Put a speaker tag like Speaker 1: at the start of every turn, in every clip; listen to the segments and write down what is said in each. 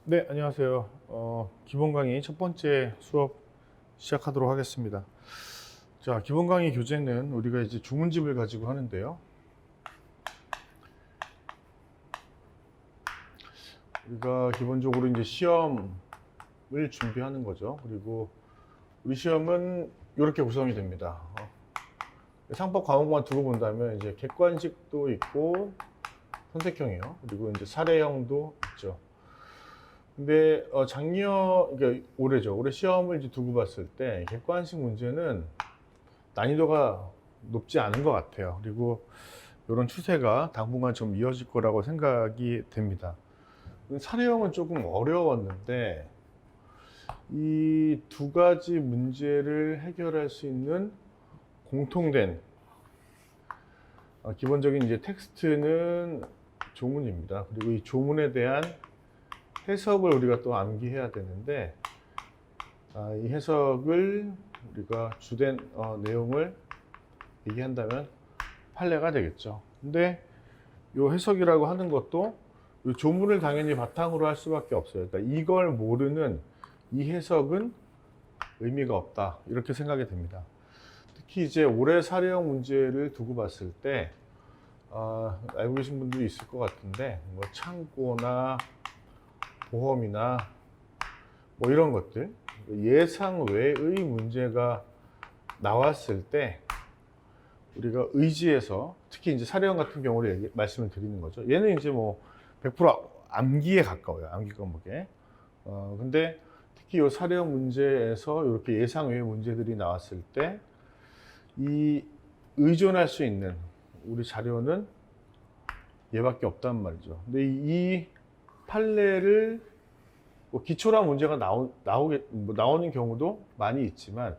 Speaker 1: 네, 안녕하세요. 기본 강의 첫 번째 수업 시작하도록 하겠습니다. 자, 기본 강의 교재는 우리가 이제 주문집을 가지고 하는데요. 우리가 기본적으로 이제 시험을 준비하는 거죠. 그리고 우리 시험은 이렇게 구성이 됩니다. 상법 과목만 두고 본다면 이제 객관식도 있고 선택형이요. 그리고 이제 사례형도 있죠. 근데 그러니까 올해죠. 올해 시험을 이제 두고 봤을 때 객관식 문제는 난이도가 높지 않은 것 같아요. 그리고 이런 추세가 당분간 좀 이어질 거라고 생각이 됩니다. 사례형은 조금 어려웠는데 이 두 가지 문제를 해결할 수 있는 공통된 기본적인 이제 텍스트는 조문입니다. 그리고 이 조문에 대한 해석을 우리가 또 암기해야 되는데 이 해석을 우리가 주된 내용을 얘기한다면 판례가 되겠죠. 근데 이 해석이라고 하는 것도 이 조문을 당연히 바탕으로 할 수밖에 없어요. 그러니까 이걸 모르는 이 해석은 의미가 없다, 이렇게 생각이 됩니다. 특히 이제 올해 사례형 문제를 두고 봤을 때 알고 계신 분들이 있을 것 같은데 뭐 창고나 보험이나 뭐 이런 것들, 예상 외의 문제가 나왔을 때 우리가 의지해서, 특히 이제 사례형 같은 경우를 말씀을 드리는 거죠. 얘는 이제 뭐 100% 암기에 가까워요. 암기 과목에. 근데 특히 이 사례형 문제에서 이렇게 예상 외의 문제들이 나왔을 때 이 의존할 수 있는 우리 자료는 얘밖에 없단 말이죠. 근데 이 판례를 뭐 기초란 문제가 나오는 경우도 많이 있지만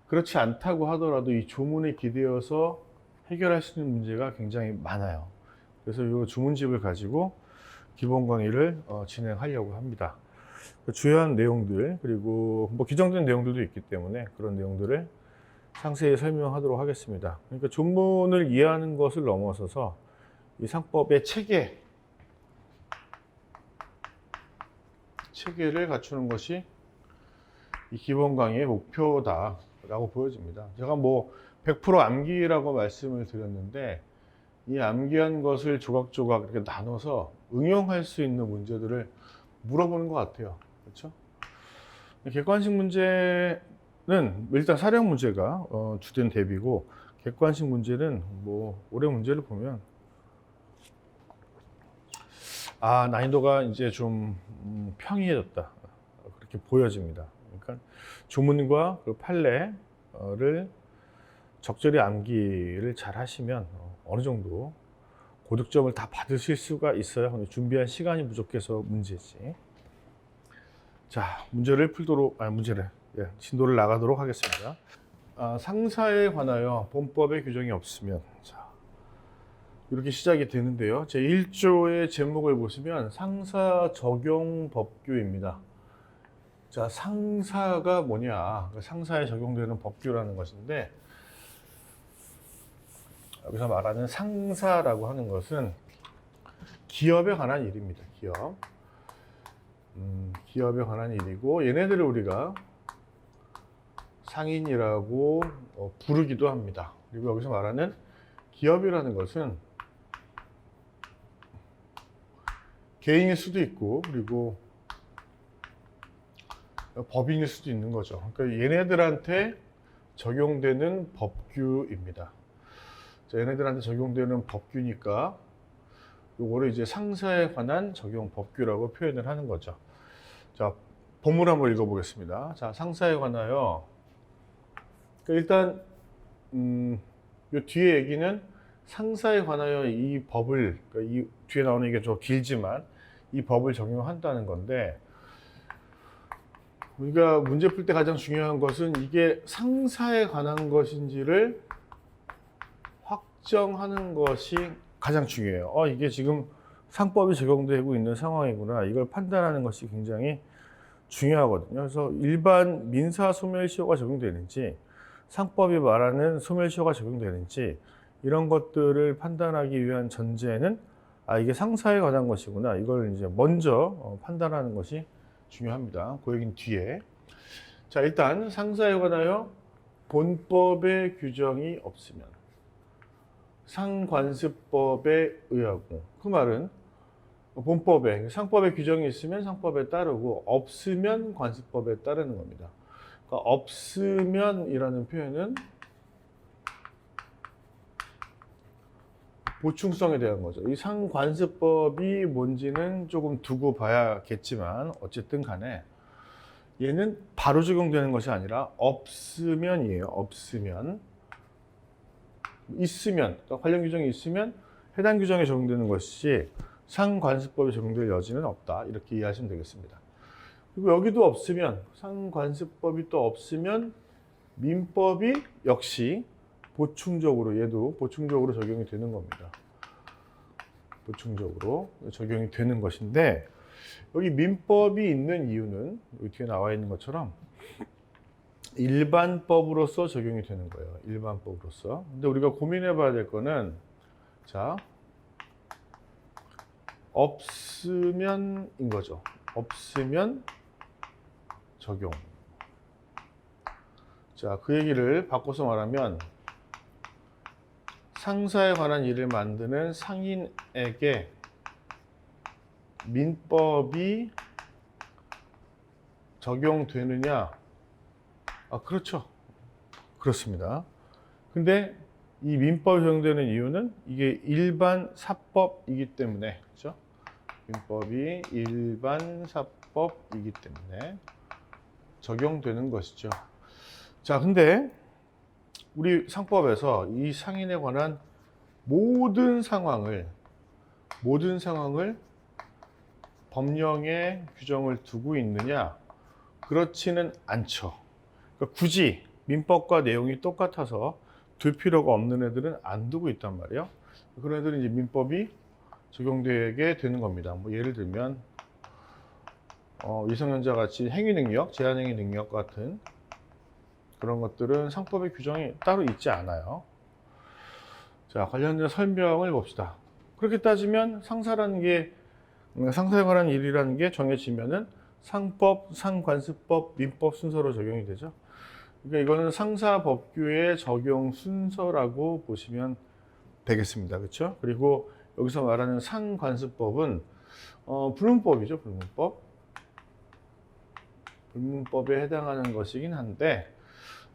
Speaker 1: 그렇지 않다고 하더라도 이 조문에 기대어서 해결할 수 있는 문제가 굉장히 많아요. 그래서 이 주문집을 가지고 기본 강의를 진행하려고 합니다. 주요한 내용들, 그리고 뭐 규정된 내용들도 있기 때문에 그런 내용들을 상세히 설명하도록 하겠습니다. 그러니까 조문을 이해하는 것을 넘어서서 이 상법의 체계를 갖추는 것이 이 기본 강의의 목표다라고 보여집니다. 제가 뭐 100% 암기라고 말씀을 드렸는데 이 암기한 것을 조각조각 이렇게 나눠서 응용할 수 있는 문제들을 물어보는 것 같아요. 그렇죠? 객관식 문제는 일단 사례형 문제가 주된 대비고, 객관식 문제는 뭐 올해 문제를 보면 난이도가 이제 좀 평이해졌다, 그렇게 보여집니다. 그러니까 조문과 그 판례를 적절히 암기를 잘 하시면 어느 정도 고득점을 다 받으실 수가 있어요. 근데 준비한 시간이 부족해서 문제지. 자, 진도를 나가도록 하겠습니다. 상사에 관하여 본법의 규정이 없으면, 자, 이렇게 시작이 되는데요. 제 1조의 제목을 보시면 상사 적용 법규입니다. 자, 상사가 뭐냐? 상사에 적용되는 법규라는 것인데, 여기서 말하는 상사라고 하는 것은 기업에 관한 일입니다. 기업에 관한 일이고, 얘네들을 우리가 상인이라고 부르기도 합니다. 그리고 여기서 말하는 기업이라는 것은 개인일 수도 있고, 그리고 법인일 수도 있는 거죠. 그러니까 얘네들한테 적용되는 법규입니다. 자, 얘네들한테 적용되는 법규니까 요거를 이제 상사에 관한 적용 법규라고 표현을 하는 거죠. 자, 본문 한번 읽어보겠습니다. 자, 상사에 관하여, 일단 요 뒤에 얘기는 상사에 관하여 이 법을, 그러니까 이 뒤에 나오는 게 좀 길지만 이 법을 적용한다는 건데, 우리가 문제 풀 때 가장 중요한 것은 이게 상사에 관한 것인지를 확정하는 것이 가장 중요해요. 이게 지금 상법이 적용되고 있는 상황이구나, 이걸 판단하는 것이 굉장히 중요하거든요. 그래서 일반 민사 소멸시효가 적용되는지, 상법이 말하는 소멸시효가 적용되는지, 이런 것들을 판단하기 위한 전제는 이게 상사에 관한 것이구나. 이걸 이제 먼저 판단하는 것이 중요합니다. 그 얘기는 뒤에. 자, 일단 상사에 관하여 본법의 규정이 없으면 상관습법에 의하고, 그 말은 본법에 상법의 규정이 있으면 상법에 따르고 없으면 관습법에 따르는 겁니다. 그러니까 없으면이라는 표현은 보충성에 대한 거죠. 이 상관습법이 뭔지는 조금 두고 봐야겠지만 어쨌든 간에 얘는 바로 적용되는 것이 아니라 없으면이에요. 없으면. 있으면, 그러니까 관련 규정이 있으면 해당 규정에 적용되는 것이 상관습법에 적용될 여지는 없다. 이렇게 이해하시면 되겠습니다. 그리고 여기도 없으면, 상관습법이 또 없으면 민법이 역시 보충적으로, 얘도 보충적으로 적용이 되는 겁니다. 보충적으로 적용이 되는 것인데, 여기 민법이 있는 이유는 여기 뒤에 나와 있는 것처럼 일반법으로서 적용이 되는 거예요. 일반법으로서. 근데 우리가 고민해 봐야 될 거는, 자, 없으면인 거죠. 없으면 적용. 자, 그 얘기를 바꿔서 말하면 상사에 관한 일을 만드는 상인에게 민법이 적용되느냐? 그렇죠. 그렇습니다. 근데 이 민법이 적용되는 이유는 이게 일반 사법이기 때문에, 그렇죠? 민법이 일반 사법이기 때문에 적용되는 것이죠. 자, 근데 우리 상법에서 이 상인에 관한 모든 상황을 법령에 규정을 두고 있느냐? 그렇지는 않죠. 그러니까 굳이 민법과 내용이 똑같아서 둘 필요가 없는 애들은 안 두고 있단 말이에요. 그런 애들은 이제 민법이 적용되게 되는 겁니다. 뭐 예를 들면 미성년자 같이 행위능력, 제한행위 능력 같은 그런 것들은 상법의 규정이 따로 있지 않아요. 자, 관련된 설명을 봅시다. 그렇게 따지면 상사에 관한 일이라는 게 정해지면은 상법, 상관습법, 민법 순서로 적용이 되죠. 그러니까 이거는 상사법규의 적용 순서라고 보시면 되겠습니다. 그렇죠? 그리고 여기서 말하는 상관습법은 불문법이죠. 불문법에 해당하는 것이긴 한데,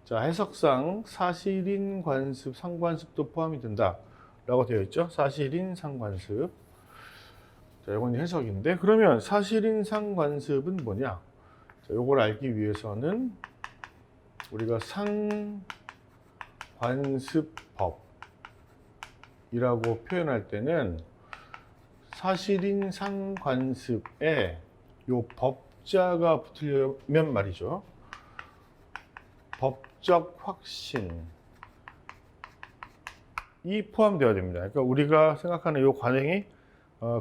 Speaker 1: 자, 해석상 사실인 관습, 상관습도 포함이 된다 라고 되어 있죠. 사실인 상관습. 자, 이건 해석인데, 그러면 사실인 상관습은 뭐냐? 자, 요걸 알기 위해서는 우리가 상관습법이라고 표현할 때는 사실인 상관습에 요 법자가 붙으려면 말이죠. 법적 확신이 포함되어야 됩니다. 그러니까 우리가 생각하는 이 관행이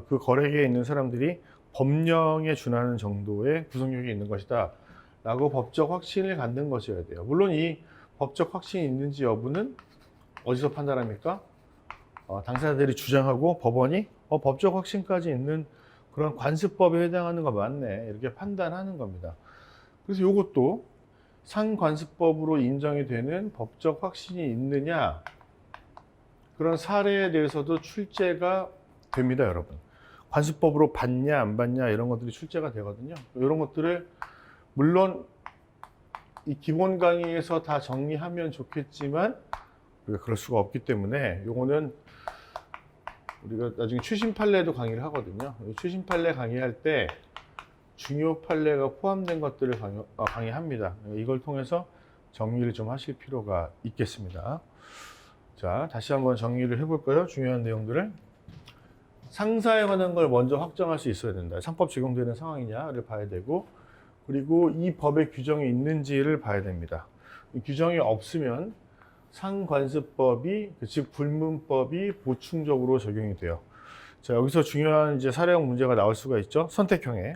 Speaker 1: 그 거래계에 있는 사람들이 법령에 준하는 정도의 구성력이 있는 것이다 라고 법적 확신을 갖는 것이어야 돼요. 물론 이 법적 확신이 있는지 여부는 어디서 판단합니까? 당사자들이 주장하고 법원이 법적 확신까지 있는 그런 관습법에 해당하는 거 맞네 이렇게 판단하는 겁니다. 그래서 이것도 상관습법으로 인정이 되는 법적 확신이 있느냐, 그런 사례에 대해서도 출제가 됩니다, 여러분. 관습법으로 받냐 안 받냐 이런 것들이 출제가 되거든요. 이런 것들을 물론 이 기본 강의에서 다 정리하면 좋겠지만 우리가 그럴 수가 없기 때문에 요거는 우리가 나중에 추신 판례도 강의를 하거든요. 추신 판례 강의할 때 중요 판례가 포함된 것들을 강의합니다. 이걸 통해서 정리를 좀 하실 필요가 있겠습니다. 자, 다시 한번 정리를 해볼까요? 중요한 내용들을. 상사에 관한 걸 먼저 확정할 수 있어야 된다. 상법 적용되는 상황이냐를 봐야 되고, 그리고 이 법에 규정이 있는지를 봐야 됩니다. 이 규정이 없으면 상관습법이, 즉 불문법이 보충적으로 적용이 돼요. 자, 여기서 중요한 이제 사례형 문제가 나올 수가 있죠. 선택형에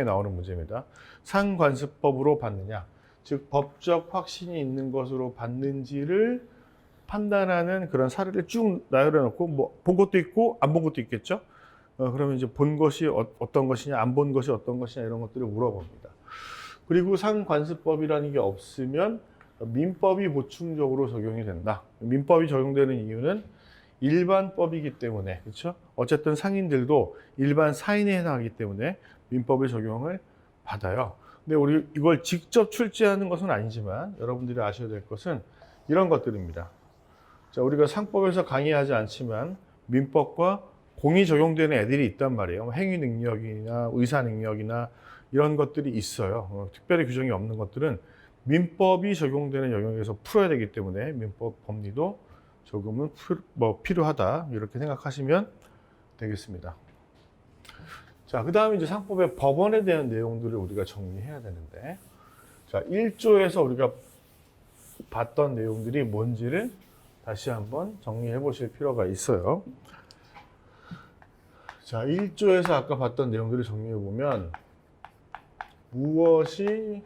Speaker 1: 나오는 문제입니다. 상관습법으로 받느냐, 즉 법적 확신이 있는 것으로 받는지를 판단하는 그런 사례를 쭉 나열해 놓고 뭐 본 것도 있고 안 본 것도 있겠죠. 그러면 이제 본 것이 어떤 것이냐, 안 본 것이 어떤 것이냐 이런 것들을 물어봅니다. 그리고 상관습법이라는 게 없으면 민법이 보충적으로 적용이 된다. 민법이 적용되는 이유는 일반법이기 때문에, 그렇죠? 어쨌든 상인들도 일반 사인에 해당하기 때문에 민법의 적용을 받아요. 근데 우리 이걸 직접 출제하는 것은 아니지만 여러분들이 아셔야 될 것은 이런 것들입니다. 자, 우리가 상법에서 강의하지 않지만 민법과 공이 적용되는 애들이 있단 말이에요. 행위 능력이나 의사 능력이나 이런 것들이 있어요. 특별히 규정이 없는 것들은 민법이 적용되는 영역에서 풀어야 되기 때문에 민법 법리도 조금은 필요하다 이렇게 생각하시면 되겠습니다. 자, 그 다음에 이제 상법의 법원에 대한 내용들을 우리가 정리해야 되는데, 자, 1조에서 우리가 봤던 내용들이 뭔지를 다시 한번 정리해 보실 필요가 있어요. 자, 1조에서 아까 봤던 내용들을 정리해 보면 무엇이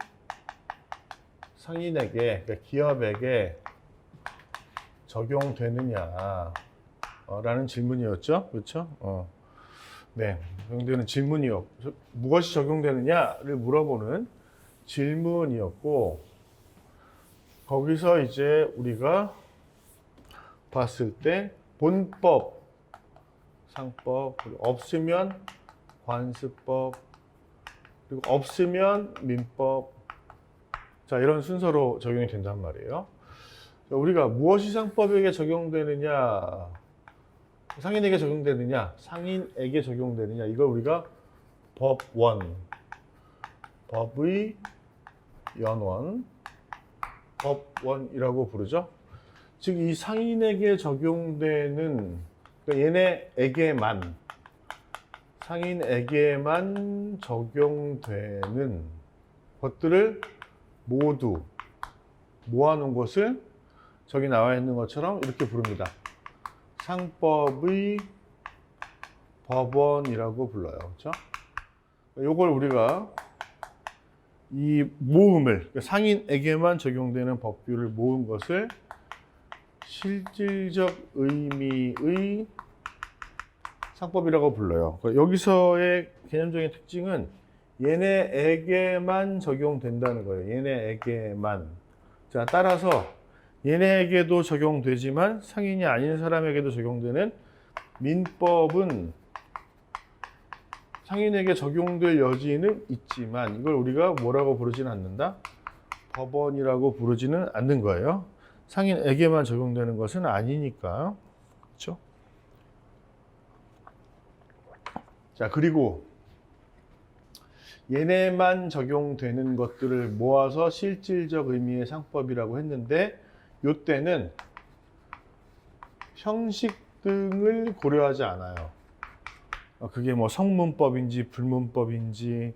Speaker 1: 상인에게, 그러니까 기업에게 적용되느냐 라는 질문이었죠. 그렇죠? 네, 적용되는 질문이었고, 무엇이 적용되느냐를 물어보는 질문이었고, 거기서 이제 우리가 봤을 때 본법, 상법, 그리고 없으면 관습법, 그리고 없으면 민법, 자, 이런 순서로 적용이 된단 말이에요. 우리가 무엇이 상법에게 적용되느냐, 상인에게 적용되느냐, 상인에게 적용되느냐, 이걸 우리가 법원, 법의 연원, 법원이라고 부르죠. 즉, 이 상인에게 적용되는, 그러니까 얘네에게만, 상인에게만 적용되는 것들을 모두 모아놓은 것을 저기 나와 있는 것처럼 이렇게 부릅니다. 상법의 법원이라고 불러요. 그렇죠? 이걸 우리가 이 모음을, 상인에게만 적용되는 법규를 모은 것을 실질적 의미의 상법이라고 불러요. 여기서의 개념적인 특징은 얘네에게만 적용된다는 거예요. 얘네에게만. 자, 따라서 얘네에게도 적용되지만 상인이 아닌 사람에게도 적용되는 민법은 상인에게 적용될 여지는 있지만 이걸 우리가 뭐라고 부르지는 않는다? 법원이라고 부르지는 않는 거예요. 상인에게만 적용되는 것은 아니니까. 그렇죠? 자, 그리고 얘네만 적용되는 것들을 모아서 실질적 의미의 상법이라고 했는데 이때는 형식 등을 고려하지 않아요. 그게 뭐 성문법인지 불문법인지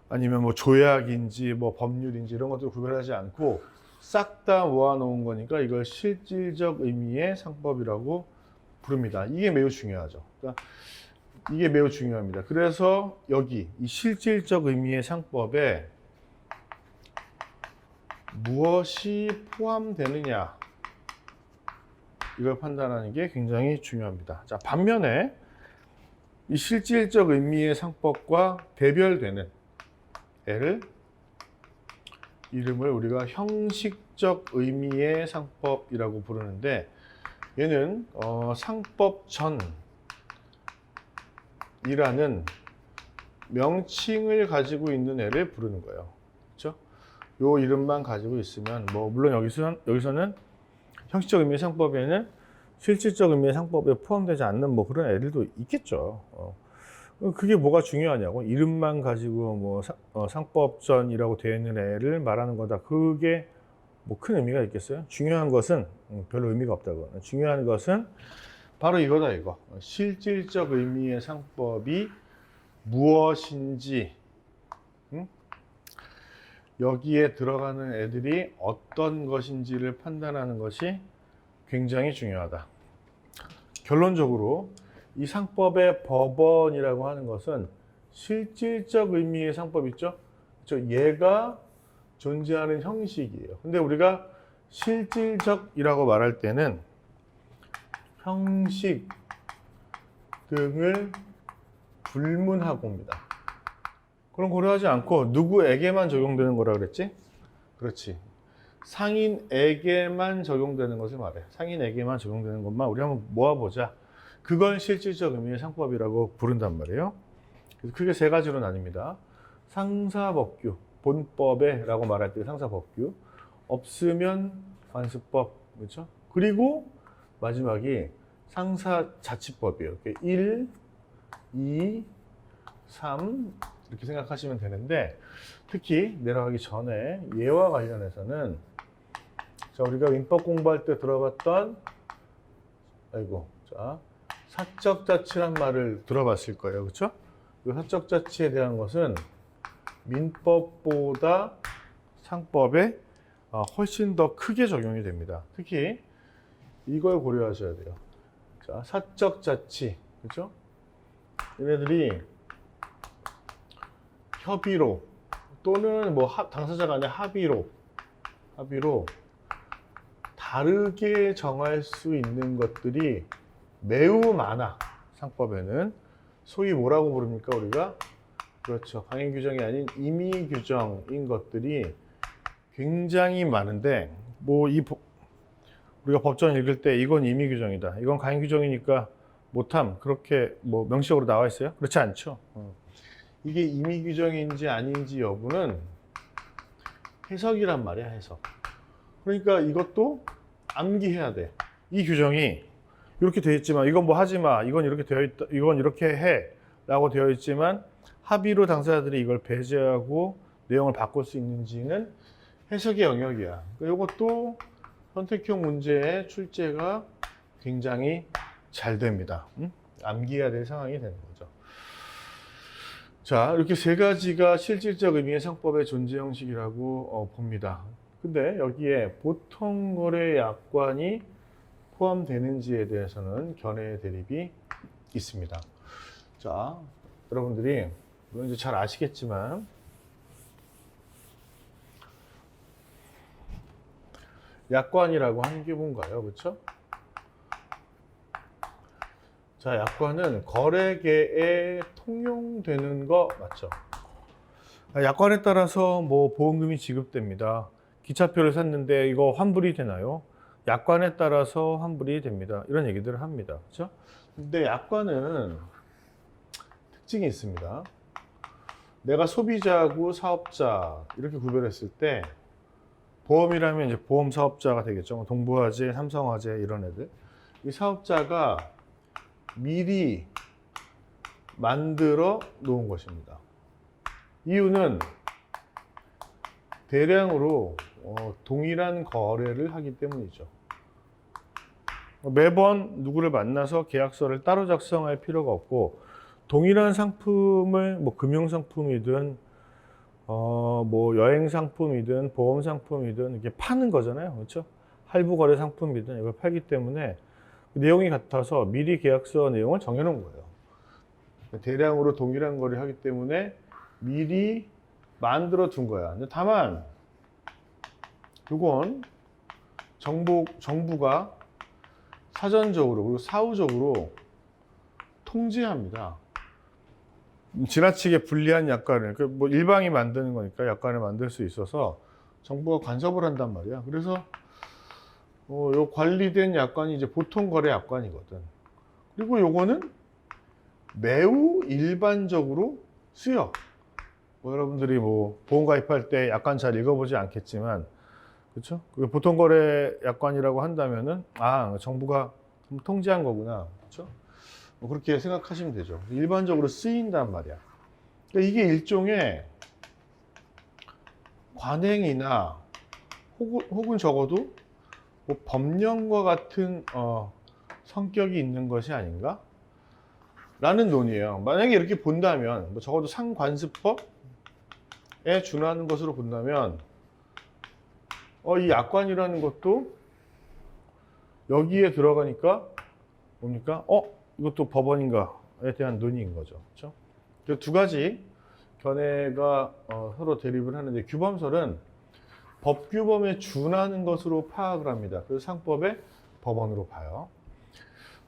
Speaker 1: 아니면 뭐 조약인지 뭐 법률인지 이런 것들을 구별하지 않고 싹 다 모아놓은 거니까 이걸 실질적 의미의 상법이라고 부릅니다. 이게 매우 중요하죠. 그러니까 이게 매우 중요합니다. 그래서 여기 이 실질적 의미의 상법에 무엇이 포함되느냐 이걸 판단하는 게 굉장히 중요합니다. 자, 반면에 이 실질적 의미의 상법과 대별되는 애를 이름을 우리가 형식적 의미의 상법이라고 부르는데 얘는 상법전이라는 명칭을 가지고 있는 애를 부르는 거예요. 그렇죠? 요 이름만 가지고 있으면 뭐 물론 여기서는 형식적 의미의 상법에는 실질적 의미의 상법에 포함되지 않는 뭐 그런 애들도 있겠죠. 그게 뭐가 중요하냐고. 이름만 가지고 뭐 상법전이라고 되어 있는 애를 말하는 거다. 그게 뭐 큰 의미가 있겠어요? 중요한 것은 별로 의미가 없다고. 중요한 것은 바로 이거다, 이거. 실질적 의미의 상법이 무엇인지, 여기에 들어가는 애들이 어떤 것인지를 판단하는 것이 굉장히 중요하다. 결론적으로 이 상법의 법원이라고 하는 것은 실질적 의미의 상법 있죠? 얘가 존재하는 형식이에요. 근데 우리가 실질적이라고 말할 때는 형식 등을 불문하고입니다. 그럼 고려하지 않고 누구에게만 적용되는 거라 그랬지? 그렇지. 상인에게만 적용되는 것을 말해. 상인에게만 적용되는 것만 우리 한번 모아보자. 그건 실질적 의미의 상법이라고 부른단 말이에요. 그래서 크게 세 가지로 나뉩니다. 상사법규, 본법에 라고 말할 때 상사법규, 없으면 관습법, 그렇죠? 그리고 마지막이 상사자치법이에요. 1, 2, 3 이렇게 생각하시면 되는데, 특히 내려가기 전에 얘와 관련해서는 자, 우리가 민법 공부할 때 들어봤던 사적자치란 말을 들어봤을 거예요. 그렇죠? 이 사적자치에 대한 것은 민법보다 상법에 훨씬 더 크게 적용이 됩니다. 특히 이걸 고려하셔야 돼요. 자, 사적자치, 그렇죠? 얘네들이 협의로 또는 뭐 당사자 간의 합의로 다르게 정할 수 있는 것들이 매우 많아. 상법에는 소위 뭐라고 부릅니까 우리가? 그렇죠. 강행 규정이 아닌 임의 규정인 것들이 굉장히 많은데, 뭐 우리가 법전 읽을 때 이건 임의 규정이다, 이건 강행 규정이니까 못함, 그렇게 뭐 명시적으로 나와 있어요? 그렇지 않죠. 이게 임의 규정인지 아닌지 여부는 해석이란 말이야, 해석. 그러니까 이것도 암기해야 돼. 이 규정이 이렇게 되어 있지만 이건 뭐 하지 마, 이건 이렇게 되어 있다, 이건 이렇게 해 라고 되어 있지만 합의로 당사자들이 이걸 배제하고 내용을 바꿀 수 있는지는 해석의 영역이야. 이것도 선택형 문제의 출제가 굉장히 잘 됩니다. 암기해야 될 상황이 되는 거죠. 자, 이렇게 세 가지가 실질적 의미의 상법의 존재 형식이라고 봅니다. 근데 여기에 보통거래 약관이 포함되는지에 대해서는 견해의 대립이 있습니다. 자, 여러분들이 물론 이제 잘 아시겠지만 약관이라고 하는 게 뭔가요? 그렇죠? 자, 약관은 거래계에 통용되는 거 맞죠? 약관에 따라서 뭐 보험금이 지급됩니다. 기차표를 샀는데 이거 환불이 되나요? 약관에 따라서 환불이 됩니다. 이런 얘기들을 합니다. 그렇죠? 근데 약관은 특징이 있습니다. 내가 소비자하고 사업자 이렇게 구별했을 때, 보험이라면 이제 보험 사업자가 되겠죠. 동부화재, 삼성화재 이런 애들. 이 사업자가 미리 만들어 놓은 것입니다. 이유는 대량으로 동일한 거래를 하기 때문이죠. 매번 누구를 만나서 계약서를 따로 작성할 필요가 없고, 동일한 상품을 뭐 금융상품이든 뭐 여행상품이든 보험상품이든 이렇게 파는 거잖아요. 그렇죠? 할부거래 상품이든 이걸 팔기 때문에 내용이 같아서 미리 계약서 내용을 정해놓은 거예요. 대량으로 동일한 거래를 하기 때문에 미리 만들어 둔 거야. 근데 다만 이건 정부가 사전적으로 그리고 사후적으로 통제합니다. 지나치게 불리한 약관을, 뭐 일방이 만드는 거니까 약관을 만들 수 있어서 정부가 간섭을 한단 말이야. 그래서 요 관리된 약관이 이제 보통 거래 약관이거든. 그리고 요거는 매우 일반적으로 쓰여. 뭐 여러분들이 뭐 보험 가입할 때 약관 잘 읽어보지 않겠지만, 그렇죠? 보통 거래 약관이라고 한다면은 정부가 통제한 거구나, 그렇죠? 뭐 그렇게 생각하시면 되죠. 일반적으로 쓰인단 말이야. 그러니까 이게 일종의 관행이나 혹은 적어도 뭐 법령과 같은 성격이 있는 것이 아닌가? 라는 논의예요. 만약에 이렇게 본다면, 뭐 적어도 상관습법에 준하는 것으로 본다면, 이 약관이라는 것도 여기에 들어가니까 뭡니까? 이것도 법원인가에 대한 논의인 거죠. 그렇죠? 두 가지 견해가 서로 대립을 하는데, 규범설은 법규범에 준하는 것으로 파악을 합니다. 그래서 상법의 법원으로 봐요.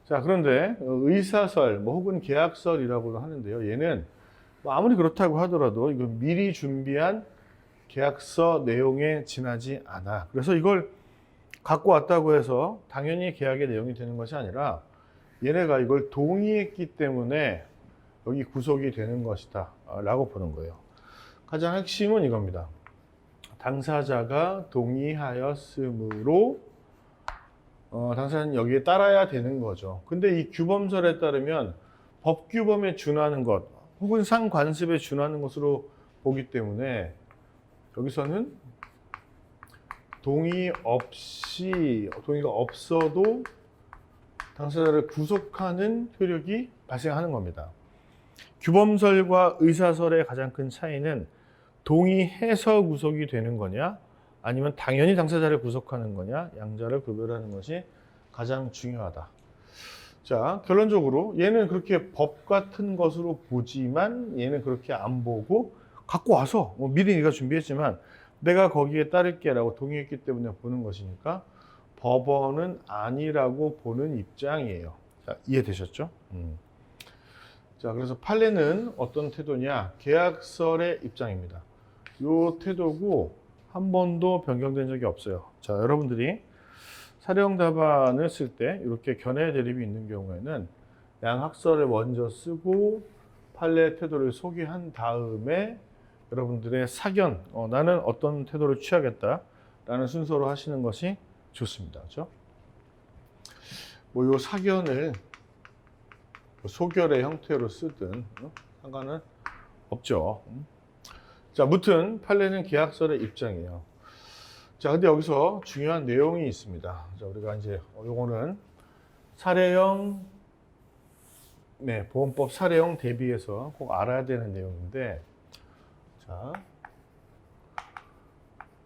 Speaker 1: 자, 그런데 의사설 뭐 혹은 계약설이라고도 하는데요. 얘는 뭐 아무리 그렇다고 하더라도 이거 미리 준비한 계약서 내용에 지나지 않아. 그래서 이걸 갖고 왔다고 해서 당연히 계약의 내용이 되는 것이 아니라 얘네가 이걸 동의했기 때문에 여기 구속이 되는 것이다 라고 보는 거예요. 가장 핵심은 이겁니다. 당사자가 동의하였으므로 당사자는 여기에 따라야 되는 거죠. 근데 이 규범설에 따르면 법규범에 준하는 것 혹은 상관습에 준하는 것으로 보기 때문에 여기서는 동의가 없어도 당사자를 구속하는 효력이 발생하는 겁니다. 규범설과 의사설의 가장 큰 차이는 동의해서 구속이 되는 거냐 아니면 당연히 당사자를 구속하는 거냐 양자를 구별하는 것이 가장 중요하다. 자, 결론적으로 얘는 그렇게 법 같은 것으로 보지만 얘는 그렇게 안 보고 갖고 와서 미리 네가 준비했지만 내가 거기에 따를게 라고 동의했기 때문에 보는 것이니까 법원은 아니라고 보는 입장이에요. 자, 이해되셨죠? 자, 그래서 판례는 어떤 태도냐? 계약설의 입장입니다. 요 태도고 한 번도 변경된 적이 없어요. 자, 여러분들이 사령 답안을 쓸 때 이렇게 견해 대립이 있는 경우에는 양학설을 먼저 쓰고 판례 태도를 소개한 다음에 여러분들의 사견, 나는 어떤 태도를 취하겠다라는 순서로 하시는 것이 좋습니다. 그렇죠? 뭐 요 사견을 소결의 형태로 쓰든 상관은 없죠. 자, 무튼 판례는 계약설의 입장이에요. 자, 근데 여기서 중요한 내용이 있습니다. 자, 우리가 이제 요거는 사례형, 보험법 사례형 대비해서 꼭 알아야 되는 내용인데, 자,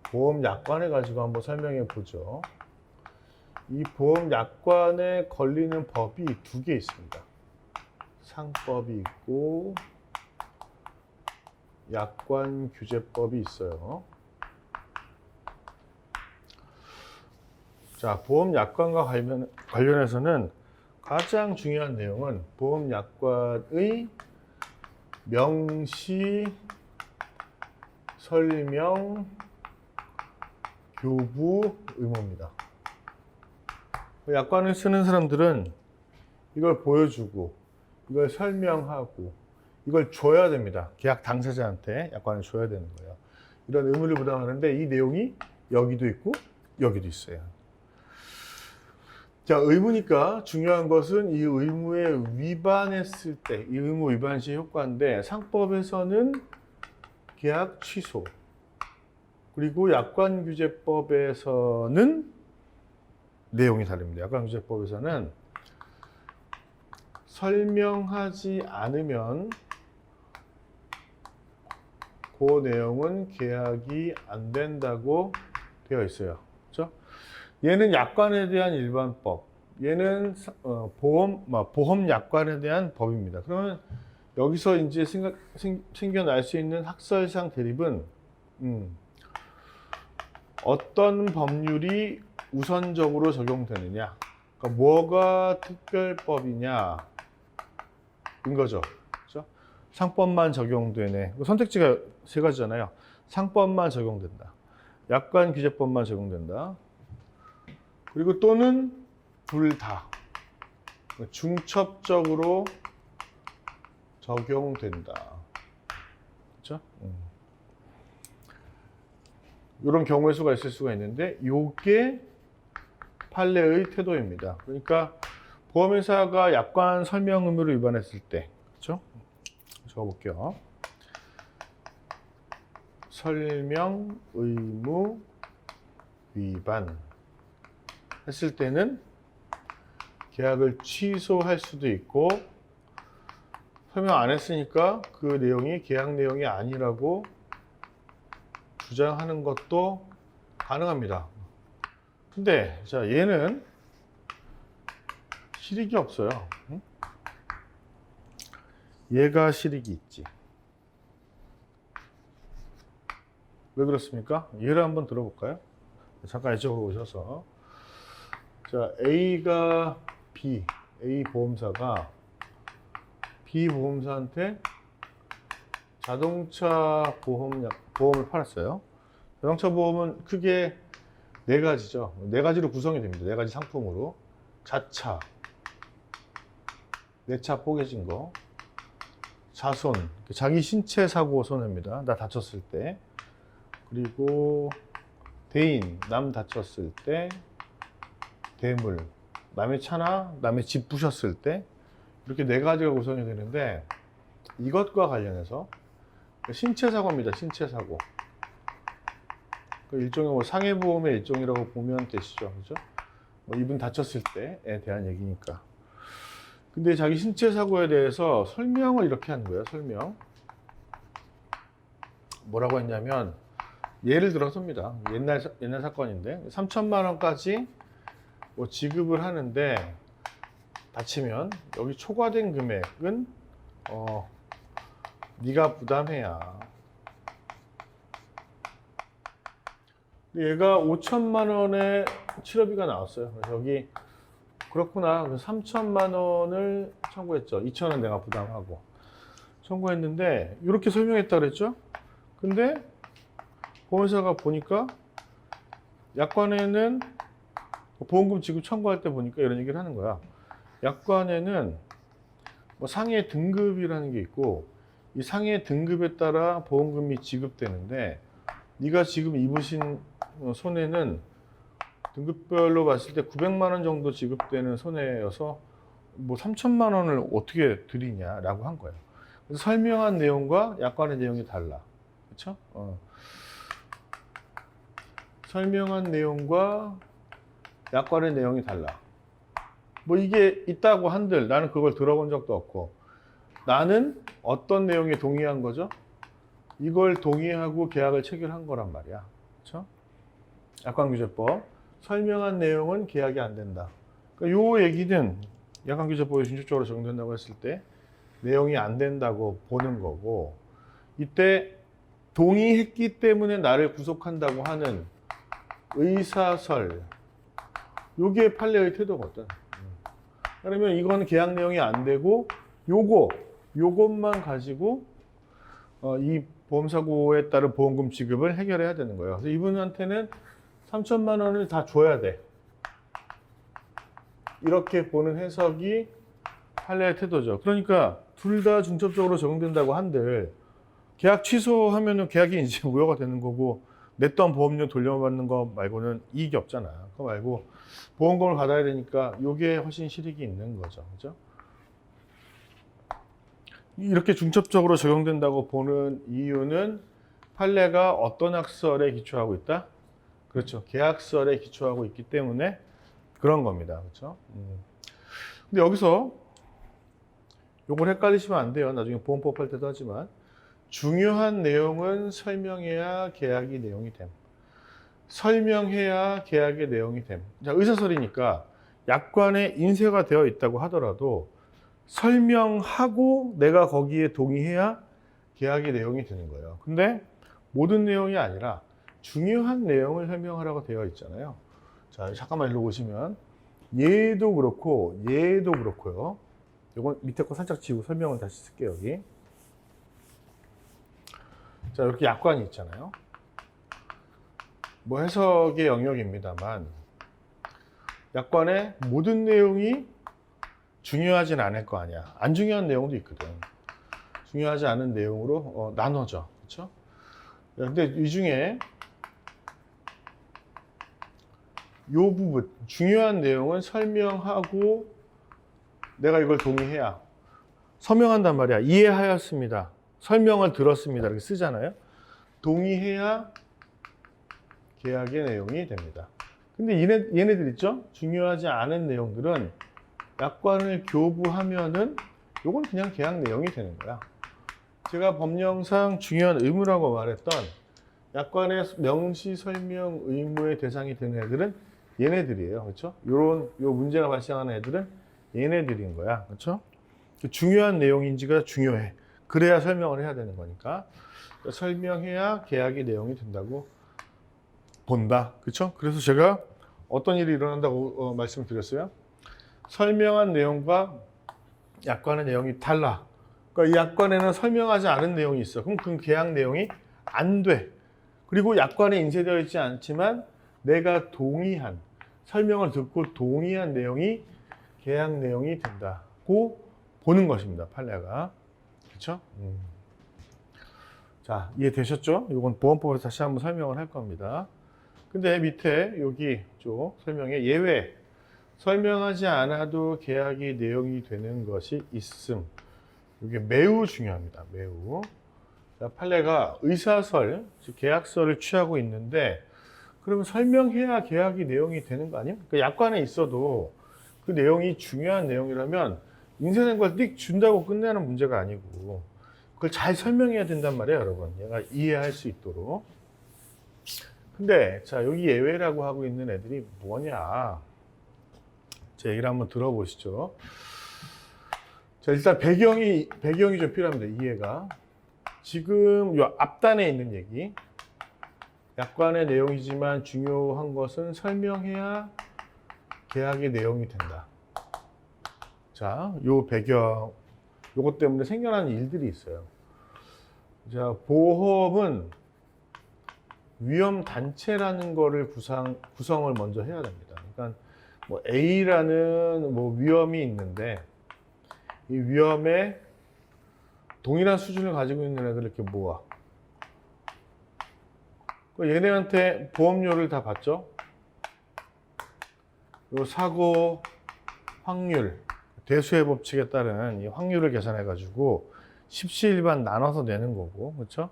Speaker 1: 보험 약관을 가지고 한번 설명해 보죠. 이 보험 약관에 걸리는 법이 두 개 있습니다. 상법이 있고 약관 규제법이 있어요. 자, 보험 약관과 관련해서는 가장 중요한 내용은 보험 약관의 명시, 설명, 교부 의무입니다. 약관을 쓰는 사람들은 이걸 보여주고 이걸 설명하고 이걸 줘야 됩니다. 계약 당사자한테 약관을 줘야 되는 거예요. 이런 의무를 부담하는데 이 내용이 여기도 있고 여기도 있어요. 자, 의무니까 중요한 것은 이 의무에 위반했을 때 이 의무 위반 시의 효과인데 상법에서는 계약 취소 그리고 약관규제법에서는 내용이 다릅니다. 약관규제법에서는 설명하지 않으면 그 내용은 계약이 안 된다고 되어 있어요. 그렇죠? 얘는 약관에 대한 일반법, 얘는 보험 약관에 대한 법입니다. 그러면 여기서 이제 생겨날 수 있는 학설상 대립은 어떤 법률이 우선적으로 적용되느냐, 그러니까 뭐가 특별법이냐 인 거죠. 그렇죠? 상법만 적용되네. 선택지가 세 가지잖아요. 상법만 적용된다. 약관 규제법만 적용된다. 그리고 또는 둘 다 중첩적으로 적용된다. 그렇죠? 이런 경우의 수가 있을 수가 있는데 이게 판례의 태도입니다. 그러니까 보험회사가 약관 설명 의무를 위반했을 때, 그렇죠? 적어볼게요. 설명 의무 위반 했을 때는 계약을 취소할 수도 있고 설명 안 했으니까 그 내용이 계약 내용이 아니라고 주장하는 것도 가능합니다. 근데 자, 얘는 실익이 없어요. 얘가 실익이 있지. 왜 그렇습니까? 예를 한번 들어볼까요? 잠깐 이쪽으로 오셔서. 자, A 보험사가 B 보험사한테 자동차 보험을 팔았어요. 자동차 보험은 크게 네 가지죠. 네 가지로 구성이 됩니다. 네 가지 상품으로. 자차, 내 차 뽀개진 거, 자손, 자기 신체 사고 손해입니다. 나 다쳤을 때. 그리고 대인, 남 다쳤을 때. 대물, 남의 차나 남의 집 부셨을 때. 이렇게 네 가지가 구성이 되는데, 이것과 관련해서 신체 사고입니다. 신체 사고. 일종의 뭐 상해보험의 일종이라고 보면 되시죠. 그죠? 뭐 이분 다쳤을 때에 대한 얘기니까. 근데 자기 신체 사고에 대해서 설명을 이렇게 한 거예요. 설명. 뭐라고 했냐면, 예를 들어서입니다. 옛날 사건인데, 3천만 원까지 뭐 지급을 하는데, 다치면, 여기 초과된 금액은, 네가 부담해야. 얘가 5천만 원의 치료비가 나왔어요. 그래서 여기 그렇구나. 3천만 원을 청구했죠. 2천 원 내가 부담하고 청구했는데 이렇게 설명했다 그랬죠. 근데 보험사가 보니까 약관에는 보험금 지급 청구할 때 보니까 이런 얘기를 하는 거야. 약관에는 뭐 상해 등급이라는 게 있고 이 상해 등급에 따라 보험금이 지급되는데 네가 지금 입으신 손해는 등급별로 봤을 때 900만 원 정도 지급되는 손해여서 뭐 3천만 원을 어떻게 드리냐라고 한 거예요. 그래서 설명한 내용과 약관의 내용이 달라. 그렇죠? 설명한 내용과 약관의 내용이 달라. 뭐 이게 있다고 한들 나는 그걸 들어본 적도 없고 나는 어떤 내용에 동의한 거죠? 이걸 동의하고 계약을 체결한 거란 말이야. 그렇죠? 약관규제법. 설명한 내용은 계약이 안 된다. 그러니까 요 얘기는 약관규제법에 준칙적으로 적용된다고 했을 때 내용이 안 된다고 보는 거고 이때 동의했기 때문에 나를 구속한다고 하는 의사설 요게 판례의 태도거든. 그러면 이건 계약 내용이 안 되고 요것만 가지고 이 보험사고에 따른 보험금 지급을 해결해야 되는 거예요. 그래서 이분한테는 3천만 원을 다 줘야 돼. 이렇게 보는 해석이 판례의 태도죠. 그러니까 둘 다 중첩적으로 적용된다고 한들 계약 취소하면은 계약이 이제 무효가 되는 거고 냈던 보험료 돌려받는 거 말고는 이익이 없잖아. 그거 말고 보험금을 받아야 되니까 이게 훨씬 실익이 있는 거죠. 그죠? 이렇게 중첩적으로 적용된다고 보는 이유는 판례가 어떤 학설에 기초하고 있다? 그렇죠. 계약설에 기초하고 있기 때문에 그런 겁니다. 그렇죠? 근데 여기서 요걸 헷갈리시면 안 돼요. 나중에 보험법 할 때도 하지만 중요한 내용은 설명해야 계약이 내용이 됨. 설명해야 계약의 내용이 됨. 자, 의사설이니까 약관에 인쇄가 되어 있다고 하더라도 설명하고 내가 거기에 동의해야 계약의 내용이 되는 거예요. 근데 모든 내용이 아니라 중요한 내용을 설명하라고 되어 있잖아요. 자, 잠깐만 일로 오시면 얘도 그렇고 얘도 그렇고요. 이건 밑에 거 살짝 지우고 설명을 다시 쓸게요. 여기. 자, 이렇게 약관이 있잖아요. 뭐 해석의 영역입니다만 약관의 모든 내용이 중요하진 않을 거 아니야. 안 중요한 내용도 있거든. 중요하지 않은 내용으로 나눠져. 그렇죠? 근데 이 중에 요 부분 중요한 내용은 설명하고 내가 이걸 동의해야 서명한단 말이야. 이해하였습니다. 설명을 들었습니다. 이렇게 쓰잖아요. 동의해야 계약의 내용이 됩니다. 근데 얘네들 있죠? 중요하지 않은 내용들은 약관을 교부하면은 요건 그냥 계약 내용이 되는 거야. 제가 법령상 중요한 의무라고 말했던 약관의 명시 설명 의무의 대상이 되는 애들은 얘네들이에요. 그렇죠? 요 문제가 발생하는 애들은 얘네들인 거야. 그렇죠? 중요한 내용인지가 중요해. 그래야 설명을 해야 되는 거니까. 설명해야 계약의 내용이 된다고 본다. 그렇죠? 그래서 제가 어떤 일이 일어난다고 말씀을 드렸어요. 설명한 내용과 약관의 내용이 달라. 그러니까 이 약관에는 설명하지 않은 내용이 있어. 그럼 그 계약 내용이 안 돼. 그리고 약관에 인쇄되어 있지 않지만 내가 동의한, 설명을 듣고 동의한 내용이 계약 내용이 된다고 보는 것입니다. 판례가. 그렇죠? 자, 이해되셨죠? 이건 보험법에서 다시 한번 설명을 할 겁니다. 근데 밑에 여기 쪽 설명에 예외, 설명하지 않아도 계약이 내용이 되는 것이 있음. 이게 매우 중요합니다. 매우. 자, 판례가 의사설, 즉 계약서를 취하고 있는데 그러면 설명해야 계약이 내용이 되는 거 아니에요? 그 약관에 있어도 그 내용이 중요한 내용이라면 인쇄된 걸 띡 준다고 끝내는 문제가 아니고 그걸 잘 설명해야 된단 말이에요, 여러분. 얘가 이해할 수 있도록. 근데 자, 여기 예외라고 하고 있는 애들이 뭐냐? 제 얘기를 한번 들어보시죠. 자, 일단 배경이 좀 필요합니다. 이해가. 지금 요 앞단에 있는 얘기. 약관의 내용이지만 중요한 것은 설명해야 계약의 내용이 된다. 자, 요 배경, 요것 때문에 생겨나는 일들이 있어요. 자, 보험은 위험 단체라는 거를 구성을 먼저 해야 됩니다. 그러니까 뭐 A라는 뭐 위험이 있는데 이 위험에 동일한 수준을 가지고 있는 애들 이렇게 모아. 얘네한테 보험료를 다 받죠. 요 사고 확률, 대수의 법칙에 따른 이 확률을 계산해 가지고 십시일반 나눠서 내는 거고, 그렇죠?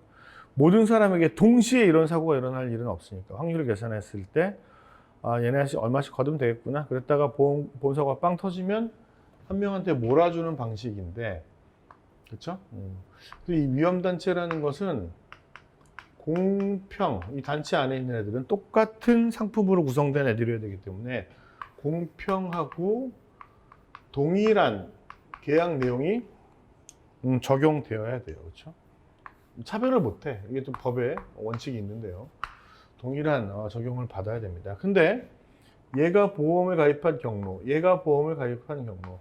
Speaker 1: 모든 사람에게 동시에 이런 사고가 일어날 일은 없으니까 확률을 계산했을 때 얘네 얼마씩 거두면 되겠구나. 그랬다가 보험사고가 빵 터지면 한 명한테 몰아주는 방식인데, 그렇죠? 이 위험단체라는 것은 공평, 이 단체 안에 있는 애들은 똑같은 상품으로 구성된 애들이어야 되기 때문에 공평하고 동일한 계약 내용이 적용되어야 돼요. 그렇죠? 차별을 못해. 이게 또 법에 원칙이 있는데요. 동일한 적용을 받아야 됩니다. 근데 얘가 보험을 가입한 경로, 얘가 보험을 가입한 경로,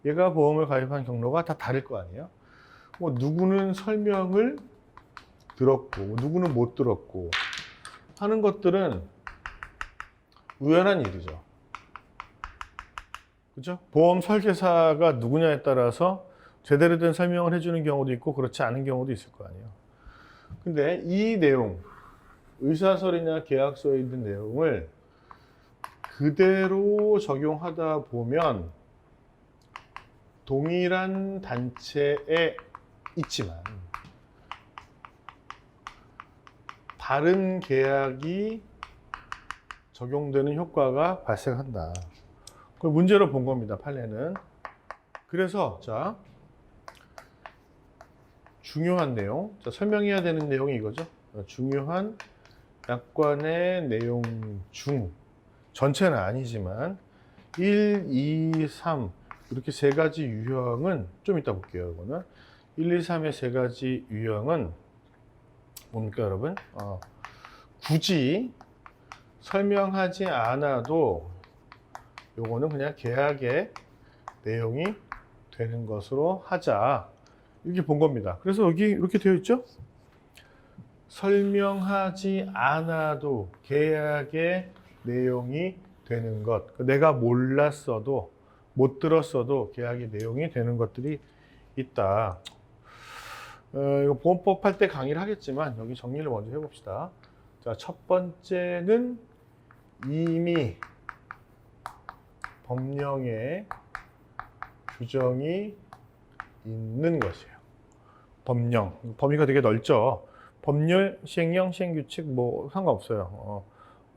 Speaker 1: 얘가 보험을 가입한 경로가 다 다를 거 아니에요? 뭐 누구는 설명을 들었고 누구는 못 들었고 하는 것들은 우연한 일이죠. 그죠? 보험 설계사가 누구냐에 따라서 제대로 된 설명을 해주는 경우도 있고 그렇지 않은 경우도 있을 거 아니에요. 근데 이 내용, 의사설이나 계약서에 있는 내용을 그대로 적용하다 보면 동일한 단체에 있지만 다른 계약이 적용되는 효과가 발생한다. 그걸 문제로 본 겁니다, 판례는. 그래서 자, 중요한 내용, 자, 설명해야 되는 내용이 이거죠. 중요한 약관의 내용 중, 전체는 아니지만 1, 2, 3 이렇게 세 가지 유형은 좀 이따 볼게요. 이거는 1, 2, 3의 세 가지 유형은 뭡니까, 여러분? 굳이 설명하지 않아도 요거는 그냥 계약의 내용이 되는 것으로 하자. 이렇게 본 겁니다. 그래서 여기 이렇게 되어 있죠? 설명하지 않아도 계약의 내용이 되는 것. 내가 몰랐어도, 못 들었어도 계약의 내용이 되는 것들이 있다. 이거 보험법 할 때 강의를 하겠지만 여기 정리를 먼저 해봅시다. 자, 첫 번째는 이미 법령에 규정이 있는 것이에요. 법령, 범위가 되게 넓죠. 법률, 시행령, 시행규칙 뭐 상관없어요.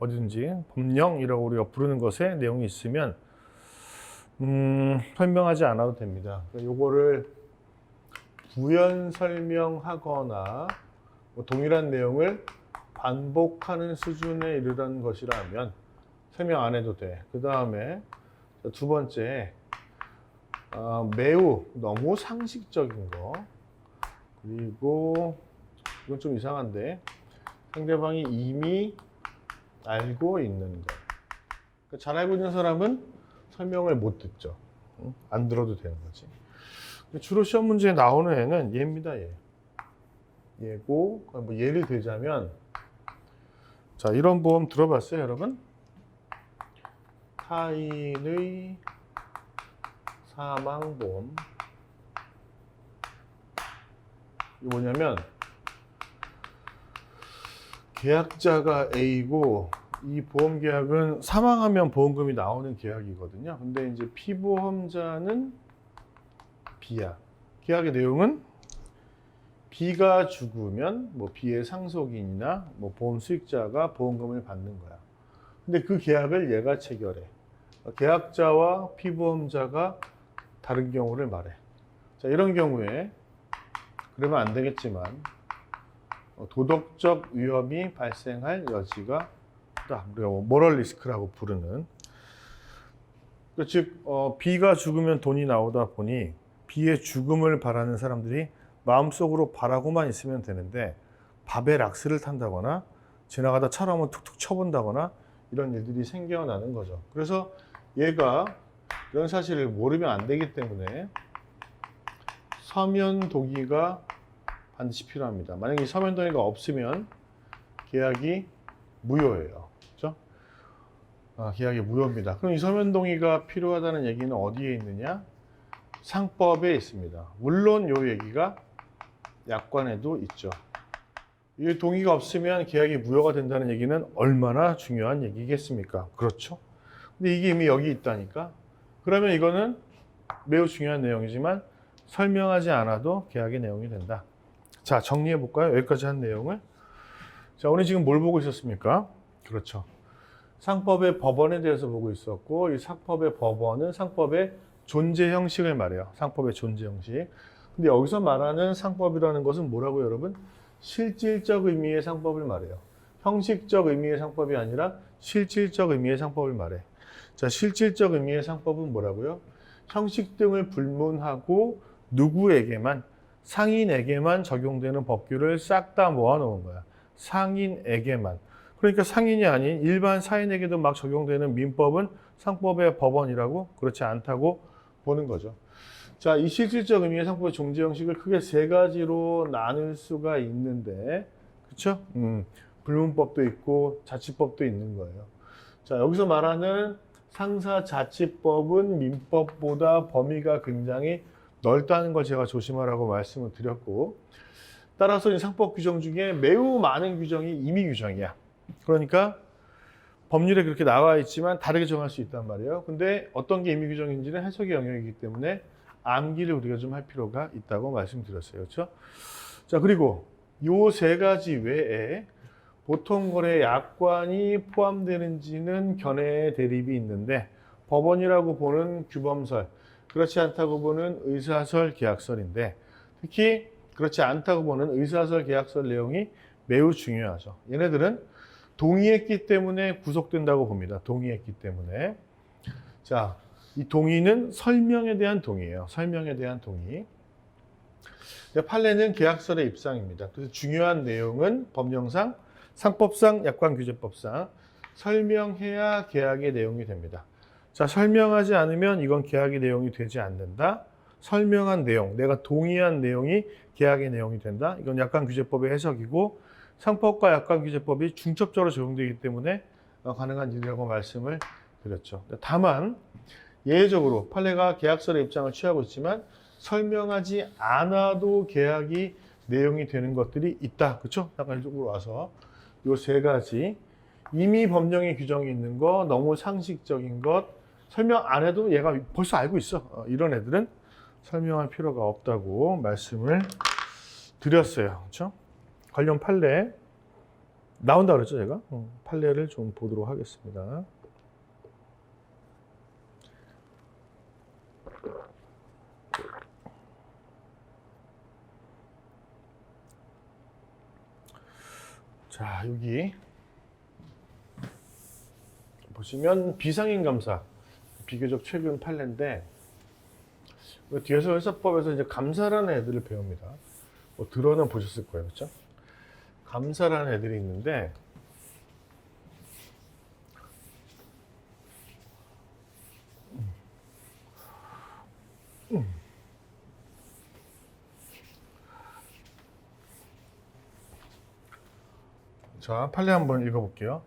Speaker 1: 어디든지 법령이라고 우리가 부르는 것에 내용이 있으면 설명하지 않아도 됩니다. 요거를 부연 설명하거나 뭐 동일한 내용을 반복하는 수준에 이르는 것이라면 설명 안 해도 돼. 그 다음에 두 번째, 매우 너무 상식적인 거, 그리고 이건 좀 이상한데 상대방이 이미 알고 있는 것. 그러니까 잘 알고 있는 사람은 설명을 못 듣죠. 안 들어도 되는 거지. 주로 시험 문제에 나오는 애는 얘입니다. 얘. 얘고 뭐 예를 들자면 자 이런 보험 들어봤어요 여러분? 타인의 사망보험. 이게 뭐냐면 계약자가 A고 이 보험 계약은 사망하면 보험금이 나오는 계약이거든요. 근데 이제 피보험자는 B야. 계약의 내용은 B가 죽으면 뭐 B의 상속인이나 뭐 보험 수익자가 보험금을 받는 거야. 근데 그 계약을 얘가 체결해. 계약자와 피보험자가 다른 경우를 말해. 자, 이런 경우에 그러면 안 되겠지만 도덕적 위험이 발생할 여지가 있다. 우리가 모럴 리스크라고 부르는. 즉 B가 죽으면 돈이 나오다 보니 B의 죽음을 바라는 사람들이 마음속으로 바라고만 있으면 되는데 밥에 락스를 탄다거나 지나가다 차로 한번 툭툭 쳐본다거나 이런 일들이 생겨나는 거죠. 그래서 얘가 이런 사실을 모르면 안 되기 때문에 서면 동의가 반드시 필요합니다. 만약에 서면 동의가 없으면 계약이 무효예요. 그렇죠? 계약이 무효입니다. 그럼 이 서면 동의가 필요하다는 얘기는 어디에 있느냐? 상법에 있습니다. 물론 이 얘기가 약관에도 있죠. 이 동의가 없으면 계약이 무효가 된다는 얘기는 얼마나 중요한 얘기겠습니까? 그렇죠? 근데 이게 이미 여기 있다니까? 그러면 이거는 매우 중요한 내용이지만 설명하지 않아도 계약의 내용이 된다. 자, 정리해 볼까요? 여기까지 한 내용을. 자, 오늘 지금 뭘 보고 있었습니까? 그렇죠. 상법의 법원에 대해서 보고 있었고, 이 상법의 법원은 상법의 존재 형식을 말해요. 상법의 존재 형식. 근데 여기서 말하는 상법이라는 것은 뭐라고요, 여러분? 실질적 의미의 상법을 말해요. 형식적 의미의 상법이 아니라 실질적 의미의 상법을 말해. 자, 실질적 의미의 상법은 뭐라고요? 형식 등을 불문하고 누구에게만, 상인에게만 적용되는 법규를 싹 다 모아놓은 거야. 상인에게만. 그러니까 상인이 아닌 일반 사인에게도 막 적용되는 민법은 상법의 법원이라고? 그렇지 않다고 보는 거죠. 자, 이 실질적 의미의 상법의 존재 형식을 크게 세 가지로 나눌 수가 있는데, 그렇죠? 불문법도 있고 자치법도 있는 거예요. 자, 여기서 말하는 상사자치법은 민법보다 범위가 굉장히 넓다는 걸 제가 조심하라고 말씀을 드렸고, 따라서 이 상법 규정 중에 매우 많은 규정이 임의 규정이야. 그러니까 법률에 그렇게 나와 있지만 다르게 정할 수 있단 말이에요. 근데 어떤 게 임의 규정인지는 해석의 영역이기 때문에 암기를 우리가 좀 할 필요가 있다고 말씀드렸어요. 그렇죠? 자, 그리고 요 세 가지 외에 보통거래 약관이 포함되는지는 견해의 대립이 있는데 법원이라고 보는 규범설, 그렇지 않다고 보는 의사설 계약설인데 특히 그렇지 않다고 보는 의사설 계약설 내용이 매우 중요하죠. 얘네들은 동의했기 때문에 구속된다고 봅니다. 동의했기 때문에. 자, 이 동의는 설명에 대한 동의예요. 설명에 대한 동의. 판례는 계약설의 입상입니다. 그래서 중요한 내용은 법령상, 상법상, 약관규제법상 설명해야 계약의 내용이 됩니다. 자, 설명하지 않으면 이건 계약의 내용이 되지 않는다. 설명한 내용, 내가 동의한 내용이 계약의 내용이 된다. 이건 약관규제법의 해석이고 상법과 약관규제법이 중첩적으로 적용되기 때문에 가능한 일이라고 말씀을 드렸죠. 다만 예외적으로 판례가 계약설의 입장을 취하고 있지만 설명하지 않아도 계약이 내용이 되는 것들이 있다. 그렇죠? 약간 이쪽으로 와서 요 세 가지 이미 법령에 규정이 있는 거, 너무 상식적인 것, 설명 안 해도 얘가 벌써 알고 있어. 이런 애들은 설명할 필요가 없다고 말씀을 드렸어요. 그렇죠? 관련 판례 나온다 그랬죠, 제가? 판례를 좀 보도록 하겠습니다. 자, 여기 보시면 비상인감사 비교적 최근 판례인데 뒤에서 회사법에서 이제 감사라는 애들을 배웁니다. 뭐 들어는 보셨을 거예요, 그렇죠? 감사라는 애들이 있는데 자, 판례 한번 읽어볼게요.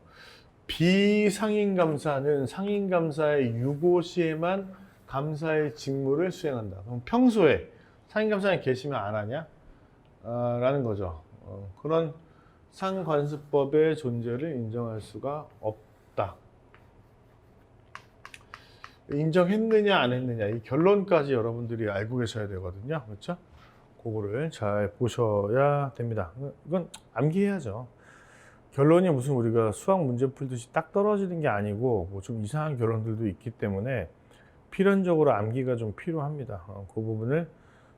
Speaker 1: 비상인감사는 상인감사의 유고 시에만 감사의 직무를 수행한다. 그럼 평소에 상인감사에 계시면 안 하냐? 라는 거죠. 그런 상관습법의 존재를 인정할 수가 없다. 인정했느냐 안 했느냐 이 결론까지 여러분들이 알고 계셔야 되거든요. 그렇죠? 그거를 잘 보셔야 됩니다. 이건 암기해야죠. 결론이 무슨 우리가 수학 문제 풀듯이 딱 떨어지는 게 아니고 뭐 좀 이상한 결론들도 있기 때문에 필연적으로 암기가 좀 필요합니다. 그 부분을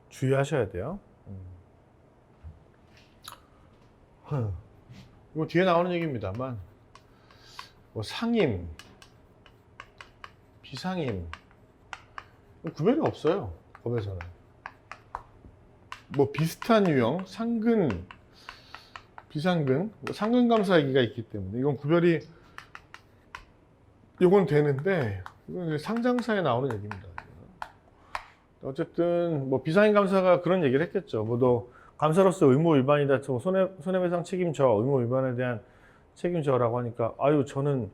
Speaker 1: 주의하셔야 돼요. 이거 뒤에 나오는 얘기입니다만 뭐 상임, 비상임 구별이 없어요. 법에서는. 뭐 비슷한 유형, 상근, 비상근, 상근감사 얘기가 있기 때문에 이건 구별이 이건 되는데 이건 상장사에 나오는 얘기입니다. 어쨌든 뭐 비상임 감사가 그런 얘기를 했겠죠. 뭐 너 감사로서 의무 위반이다. 손해배상 책임져, 의무 위반에 대한 책임져라고 하니까 아유 저는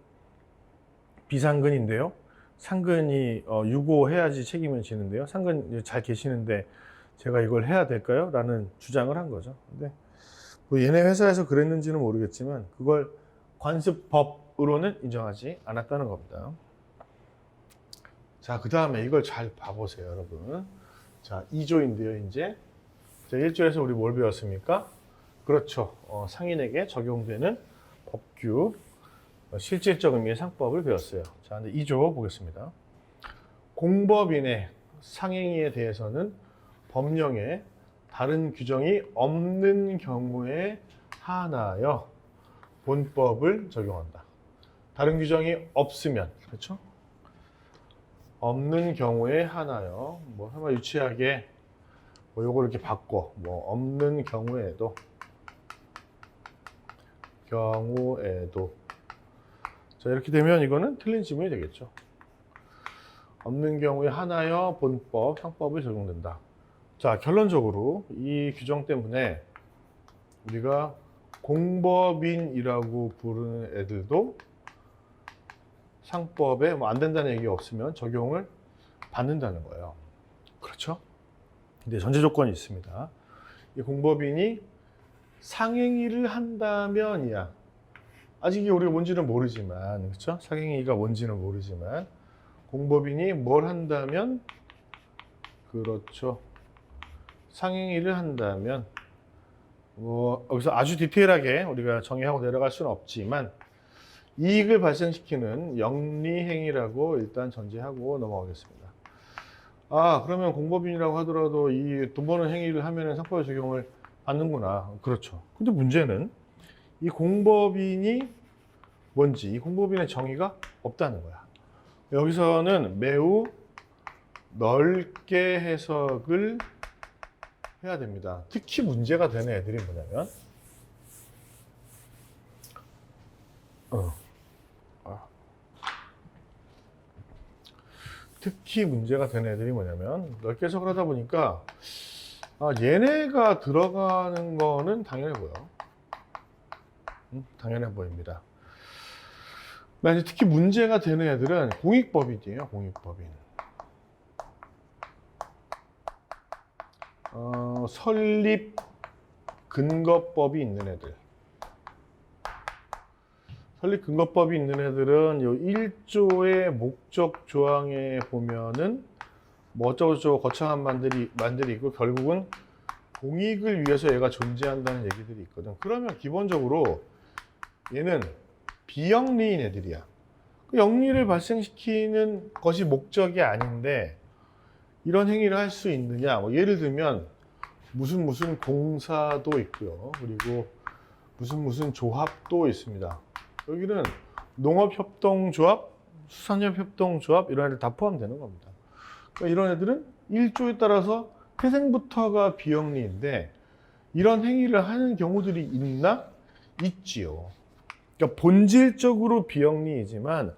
Speaker 1: 비상근인데요. 상근이 유고해야지 책임을 지는데요. 상근 잘 계시는데 제가 이걸 해야 될까요? 라는 주장을 한 거죠. 근데 뭐 얘네 회사에서 그랬는지는 모르겠지만 그걸 관습법으로는 인정하지 않았다는 겁니다. 자, 그 다음에 이걸 잘 봐보세요, 여러분. 자, 2조인데요, 이제. 자, 1조에서 우리 뭘 배웠습니까? 그렇죠. 상인에게 적용되는 법규, 실질적 의미의 상법을 배웠어요. 자, 근데 2조 보겠습니다. 공법인의 상행위에 대해서는 법령에 다른 규정이 없는 경우에 한하여 본법을 적용한다. 다른 규정이 없으면, 그렇죠? 없는 경우에 한하여, 뭐, 설마 유치하게, 뭐, 요거 이렇게 바꿔, 뭐, 없는 경우에도, 자, 이렇게 되면 이거는 틀린 지문이 되겠죠. 없는 경우에 한하여 본법, 상법을 적용된다. 자, 결론적으로 이 규정 때문에 우리가 공법인이라고 부르는 애들도 상법에 뭐 안 된다는 얘기가 없으면 적용을 받는다는 거예요. 그렇죠? 근데 전제 조건이 있습니다. 이 공법인이 상행위를 한다면이야. 아직 이게 우리가 뭔지는 모르지만, 그렇죠? 상행위가 뭔지는 모르지만 공법인이 뭘 한다면, 그렇죠. 상행위를 한다면, 뭐 여기서 아주 디테일하게 우리가 정의하고 내려갈 수는 없지만 이익을 발생시키는 영리행위라고 일단 전제하고 넘어가겠습니다. 아, 그러면 공법인이라고 하더라도 이 돈 버는 행위를 하면 상법의 적용을 받는구나. 그렇죠. 근데 문제는 이 공법인이 뭔지, 이 공법인의 정의가 없다는 거야. 여기서는 매우 넓게 해석을 해야 됩니다. 특히 문제가 되는 애들이 뭐냐면 특히 문제가 되는 애들이 뭐냐면 넓게 해석을 하다 보니까 얘네가 들어가는 거는 당연해 보여. 당연해 보입니다. 이제 특히 문제가 되는 애들은 공익법인이에요. 공익법인. 설립 근거법이 있는 애들. 설립 근거법이 있는 애들은 요 1조의 목적 조항에 보면은 뭐 어쩌고저쩌고 거창한 만들이 있고 결국은 공익을 위해서 얘가 존재한다는 얘기들이 있거든. 그러면 기본적으로 얘는 비영리인 애들이야. 그 영리를 발생시키는 것이 목적이 아닌데 이런 행위를 할 수 있느냐? 뭐 예를 들면 무슨 공사도 있고요. 그리고 무슨 조합도 있습니다. 여기는 농업협동조합, 수산협동조합 이런 애들 다 포함되는 겁니다. 그러니까 이런 애들은 1조에 따라서 태생부터가 비영리인데 이런 행위를 하는 경우들이 있나? 있지요. 그러니까 본질적으로 비영리이지만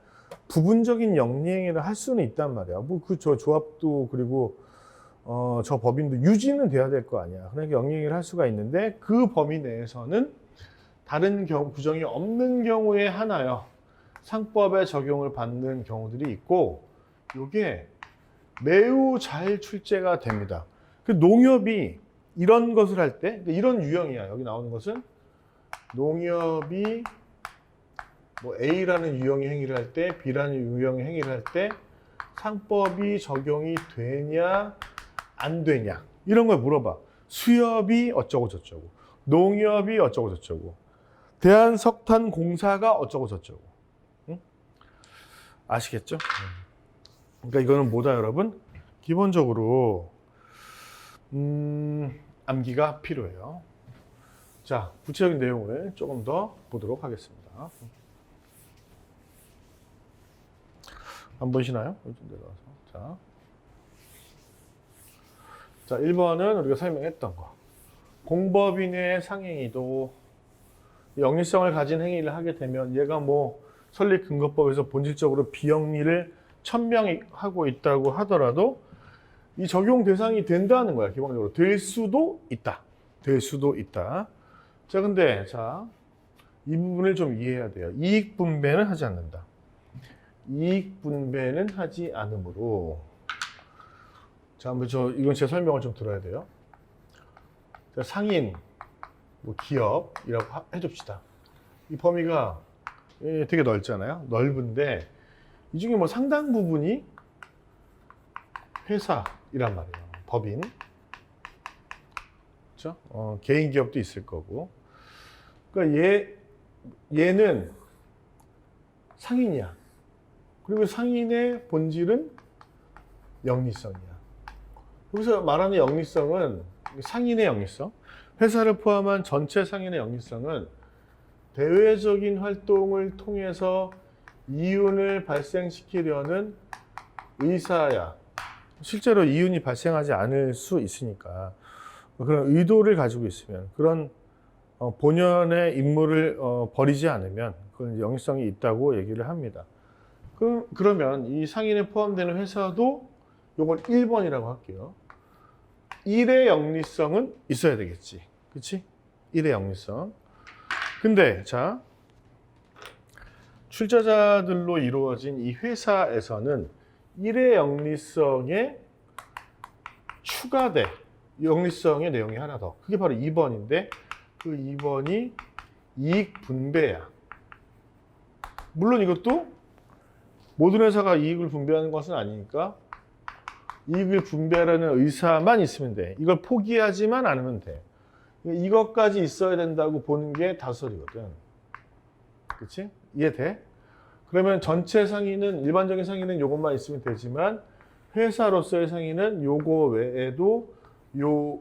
Speaker 1: 부분적인 영리 행위를 할 수는 있단 말이야. 뭐 그 저 조합도 그리고 저 법인도 유지는 돼야 될 거 아니야. 그러니까 영리 행위를 할 수가 있는데 그 범위 내에서는 다른 규정이 없는 경우에 하나여 상법의 적용을 받는 경우들이 있고, 이게 매우 잘 출제가 됩니다. 그 농협이 이런 것을 할 때, 이런 유형이야. 여기 나오는 것은 농협이 뭐 A라는 유형의 행위를 할 때, B라는 유형의 행위를 할 때 상법이 적용이 되냐 안 되냐 이런 걸 물어봐. 수협이 어쩌고 저쩌고, 농협이 어쩌고 저쩌고, 대한석탄공사가 어쩌고 저쩌고. 응? 아시겠죠? 그러니까 이거는 뭐다 여러분? 기본적으로 암기가 필요해요. 자, 구체적인 내용을 조금 더 보도록 하겠습니다. 안 보이시나요? 좀 내려와서. 자, 1번은 우리가 설명했던 거. 공법인의 상행위도 영리성을 가진 행위를 하게 되면 얘가 뭐 설립근거법에서 본질적으로 비영리를 천명하고 있다고 하더라도 이 적용 대상이 된다는 거야. 기본적으로 될 수도 있다. 될 수도 있다. 자, 근데 이 부분을 좀 이해해야 돼요. 이익 분배는 하지 않는다. 이익 분배는 하지 않으므로, 자, 한번 이건 제 설명을 좀 들어야 돼요. 자, 상인, 뭐 기업이라고 해줍시다. 이 범위가 되게 넓잖아요. 넓은데 이 중에 뭐 상당 부분이 회사이란 말이에요. 법인, 그렇죠? 개인 기업도 있을 거고. 그러니까 얘는 상인이야. 그리고 상인의 본질은 영리성이야. 여기서 말하는 영리성은 상인의 영리성, 회사를 포함한 전체 상인의 영리성은 대외적인 활동을 통해서 이윤을 발생시키려는 의사야. 실제로 이윤이 발생하지 않을 수 있으니까 그런 의도를 가지고 있으면, 그런 본연의 임무를 버리지 않으면 그건 영리성이 있다고 얘기를 합니다. 그러면 이 상인에 포함되는 회사도 요걸 1번이라고 할게요. 1의 영리성은 있어야 되겠지. 그치? 1의 영리성. 근데 자, 출자자들로 이루어진 이 회사에서는 1의 영리성에 추가돼 영리성의 내용이 하나 더. 그게 바로 2번인데 그 2번이 이익 분배야. 물론 이것도 모든 회사가 이익을 분배하는 것은 아니니까 이익을 분배하라는 의사만 있으면 돼. 이걸 포기하지만 않으면 돼. 이것까지 있어야 된다고 보는 게 다수설이거든. 그치? 이해돼? 그러면 전체 상인은, 일반적인 상인은 이것만 있으면 되지만 회사로서의 상인은 요거 외에도 요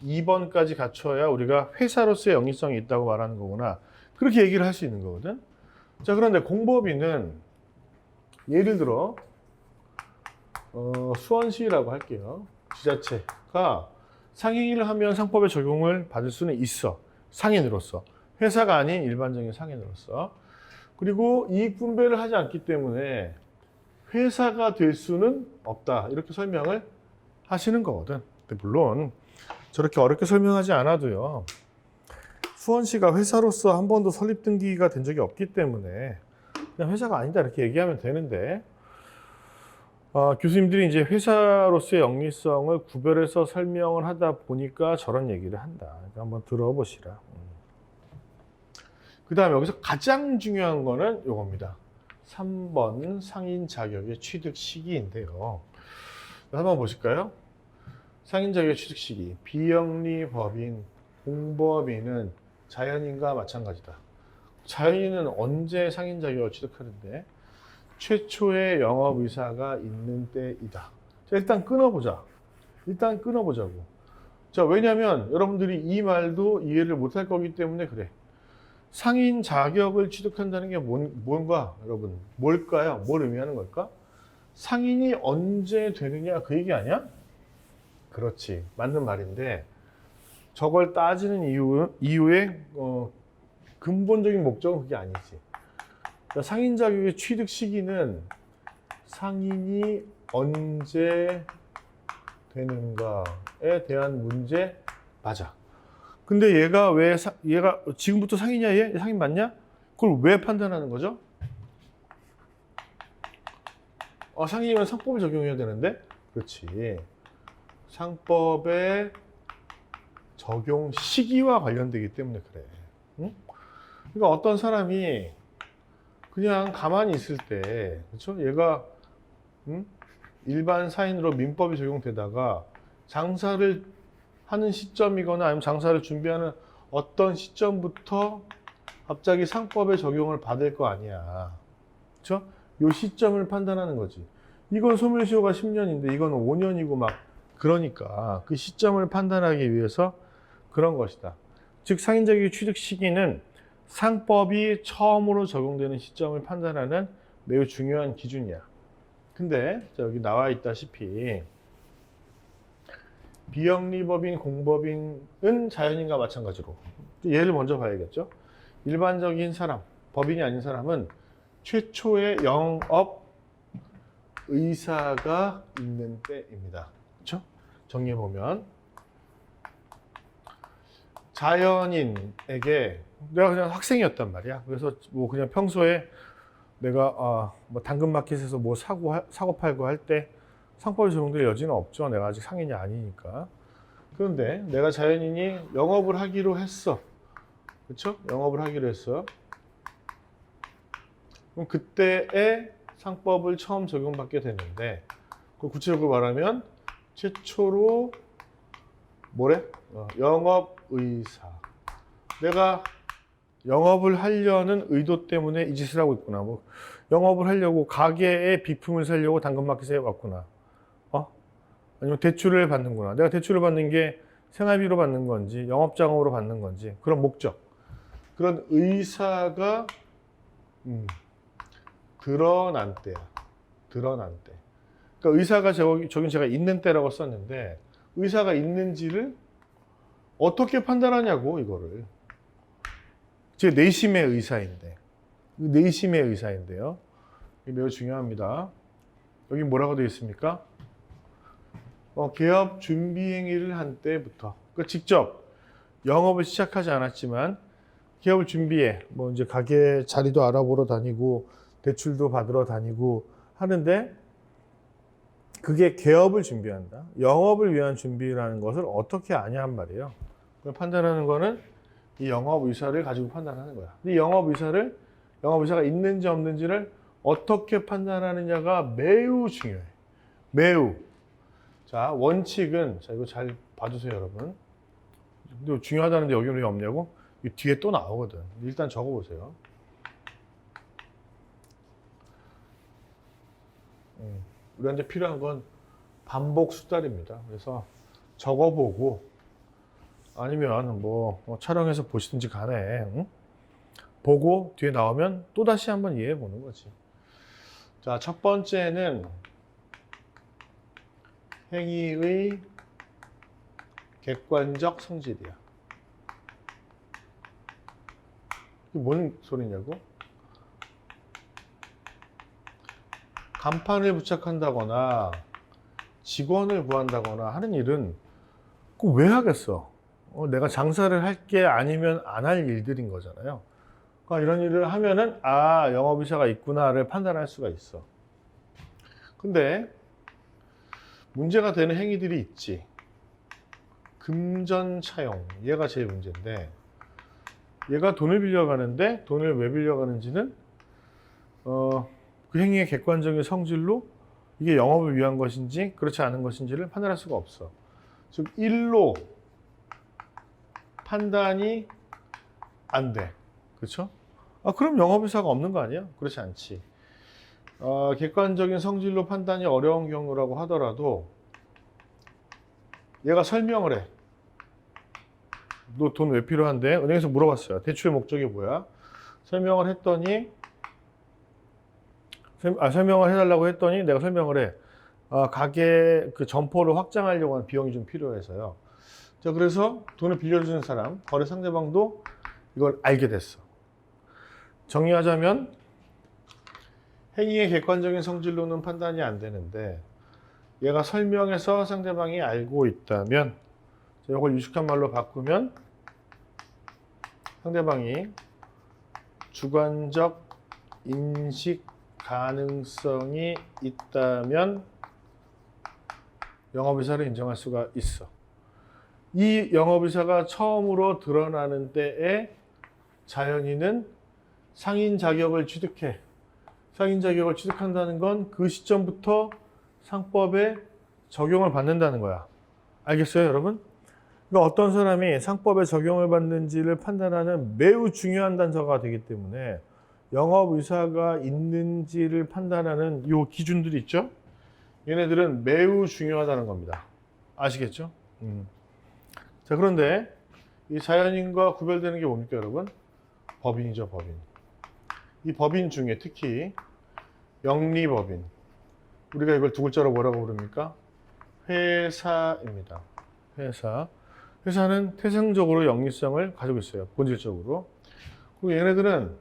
Speaker 1: 2번까지 갖춰야 우리가 회사로서의 영리성이 있다고 말하는 거구나. 그렇게 얘기를 할 수 있는 거거든. 자, 그런데 공법인은 예를 들어 수원시라고 할게요. 지자체가 상행위를 하면 상법의 적용을 받을 수는 있어. 상인으로서. 회사가 아닌 일반적인 상인으로서. 그리고 이익 분배를 하지 않기 때문에 회사가 될 수는 없다. 이렇게 설명을 하시는 거거든. 근데 물론 저렇게 어렵게 설명하지 않아도요. 수원시가 회사로서 한 번도 설립 등기가 된 적이 없기 때문에 그냥 회사가 아니다 이렇게 얘기하면 되는데, 교수님들이 이제 회사로서의 영리성을 구별해서 설명을 하다 보니까 저런 얘기를 한다. 그러니까 한번 들어보시라. 그 다음에 여기서 가장 중요한 거는 이겁니다. 3번 상인 자격의 취득 시기인데요. 한번 보실까요? 상인 자격의 취득 시기. 비영리 법인, 공법인은 자연인과 마찬가지다. 자연인은 언제 상인 자격을 취득하는데? 최초의 영업 의사가 있는 때이다. 자, 일단 끊어보자. 일단 끊어보자고. 자, 왜냐면 여러분들이 이 말도 이해를 못할 거기 때문에 그래. 상인 자격을 취득한다는 게 뭔가 여러분 뭘까요? 뭘 의미하는 걸까? 상인이 언제 되느냐 그 얘기 아니야? 그렇지, 맞는 말인데 저걸 따지는 이유의 근본적인 목적은 그게 아니지. 그러니까 상인 자격의 취득 시기는 상인이 언제 되는가에 대한 문제 맞아. 근데 얘가 지금부터 상인이야 얘? 상인 맞냐? 그걸 왜 판단하는 거죠? 상인이면 상법을 적용해야 되는데? 그렇지. 상법의 적용 시기와 관련되기 때문에 그래. 응? 그러니까 어떤 사람이 그냥 가만히 있을 때, 그렇죠? 얘가 일반 사인으로 민법이 적용되다가 장사를 하는 시점이거나 아니면 장사를 준비하는 어떤 시점부터 갑자기 상법의 적용을 받을 거 아니야. 그렇죠? 요 시점을 판단하는 거지. 이건 소멸시효가 10년인데 이건 5년이고 막 그러니까 그 시점을 판단하기 위해서 그런 것이다. 즉 상인자격의 취득 시기는 상법이 처음으로 적용되는 시점을 판단하는 매우 중요한 기준이야. 근데 여기 나와 있다시피 비영리법인, 공법인은 자연인과 마찬가지로 얘를 먼저 봐야겠죠. 일반적인 사람, 법인이 아닌 사람은 최초의 영업 의사가 있는 때입니다. 그렇죠? 정리해 보면 자연인에게 내가 그냥 학생이었단 말이야. 그래서 뭐 그냥 평소에 내가 뭐 당근마켓에서 뭐 사고 팔고 할 때 상법이 적용될 여지는 없죠. 내가 아직 상인이 아니니까. 그런데 내가 자연인이 영업을 하기로 했어. 그렇죠? 영업을 하기로 했어. 그럼 그때에 상법을 처음 적용받게 되는데, 그 구체적으로 말하면 최초로 뭐래? 영업의사. 내가 영업을 하려는 의도 때문에 이 짓을 하고 있구나. 뭐 영업을 하려고 가게에 비품을 사려고 당근마켓에 왔구나. 아니면 대출을 받는구나. 내가 대출을 받는 게 생활비로 받는 건지 영업자금으로 받는 건지 그런 목적, 그런 의사가 드러난 때야. 드러난 때. 그러니까 의사가 저긴 제가 있는 때라고 썼는데 의사가 있는지를 어떻게 판단하냐고 이거를. 제 내심의 의사인데, 내심의 의사인데요. 이게 매우 중요합니다. 여기 뭐라고 되어 있습니까? 개업 준비 행위를 한 때부터. 그러니까 직접 영업을 시작하지 않았지만 개업을 준비해. 뭐 이제 가게 자리도 알아보러 다니고 대출도 받으러 다니고 하는데 그게 개업을 준비한다. 영업을 위한 준비라는 것을 어떻게 아냐 한 말이에요. 그걸 판단하는 거는 이 영업 의사를 가지고 판단하는 거야. 이 영업 의사가 있는지 없는지를 어떻게 판단하느냐가 매우 중요해. 매우. 자, 원칙은, 자, 이거 잘 봐주세요, 여러분. 근데 중요하다는데 여기는 왜 없냐고? 이 뒤에 또 나오거든. 일단 적어보세요. 우리한테 필요한 건 반복 수달입니다. 그래서 적어보고, 아니면 뭐 촬영해서 보시든지 간에, 보고 뒤에 나오면 또다시 한번 이해해 보는 거지. 자, 첫 번째는 행위의 객관적 성질이야. 이게 뭔 소리냐고? 간판을 부착한다거나 직원을 구한다거나 하는 일은 꼭 왜 하겠어? 내가 장사를 할 게 아니면 안 할 일들인 거잖아요. 그러니까 이런 일을 하면은 영업의사가 있구나를 판단할 수가 있어. 근데 문제가 되는 행위들이 있지. 금전차용, 얘가 제일 문제인데, 얘가 돈을 빌려가는데 돈을 왜 빌려가는지는 그 행위의 객관적인 성질로 이게 영업을 위한 것인지 그렇지 않은 것인지를 판단할 수가 없어. 즉 일로 판단이 안 돼. 그렇죠? 그럼 영업의사가 없는 거 아니야? 그렇지 않지. 객관적인 성질로 판단이 어려운 경우라고 하더라도 얘가 설명을 해. 너 돈 왜 필요한데? 은행에서 물어봤어요. 대출의 목적이 뭐야? 설명을 했더니 설명을 해달라고 했더니 내가 설명을 해. 가게 그 점포를 확장하려고 하는 비용이 좀 필요해서요. 자, 그래서 돈을 빌려주는 사람, 거래 상대방도 이걸 알게 됐어. 정리하자면 행위의 객관적인 성질로는 판단이 안 되는데 얘가 설명해서 상대방이 알고 있다면 이걸 유식한 말로 바꾸면 상대방이 주관적 인식 가능성이 있다면 영업의사를 인정할 수가 있어. 이 영업의사가 처음으로 드러나는 때에 자연인은 상인 자격을 취득해. 상인 자격을 취득한다는 건 그 시점부터 상법에 적용을 받는다는 거야. 알겠어요, 여러분? 그러니까 어떤 사람이 상법에 적용을 받는지를 판단하는 매우 중요한 단서가 되기 때문에 영업의사가 있는지를 판단하는 요 기준들이 있죠? 얘네들은 매우 중요하다는 겁니다. 아시겠죠? 자, 그런데 이 자연인과 구별되는 게 뭡니까, 여러분? 법인이죠, 법인. 이 법인 중에 특히 영리법인. 우리가 이걸 두 글자로 뭐라고 부릅니까? 회사입니다. 회사. 회사는 태생적으로 영리성을 가지고 있어요. 본질적으로. 그리고 얘네들은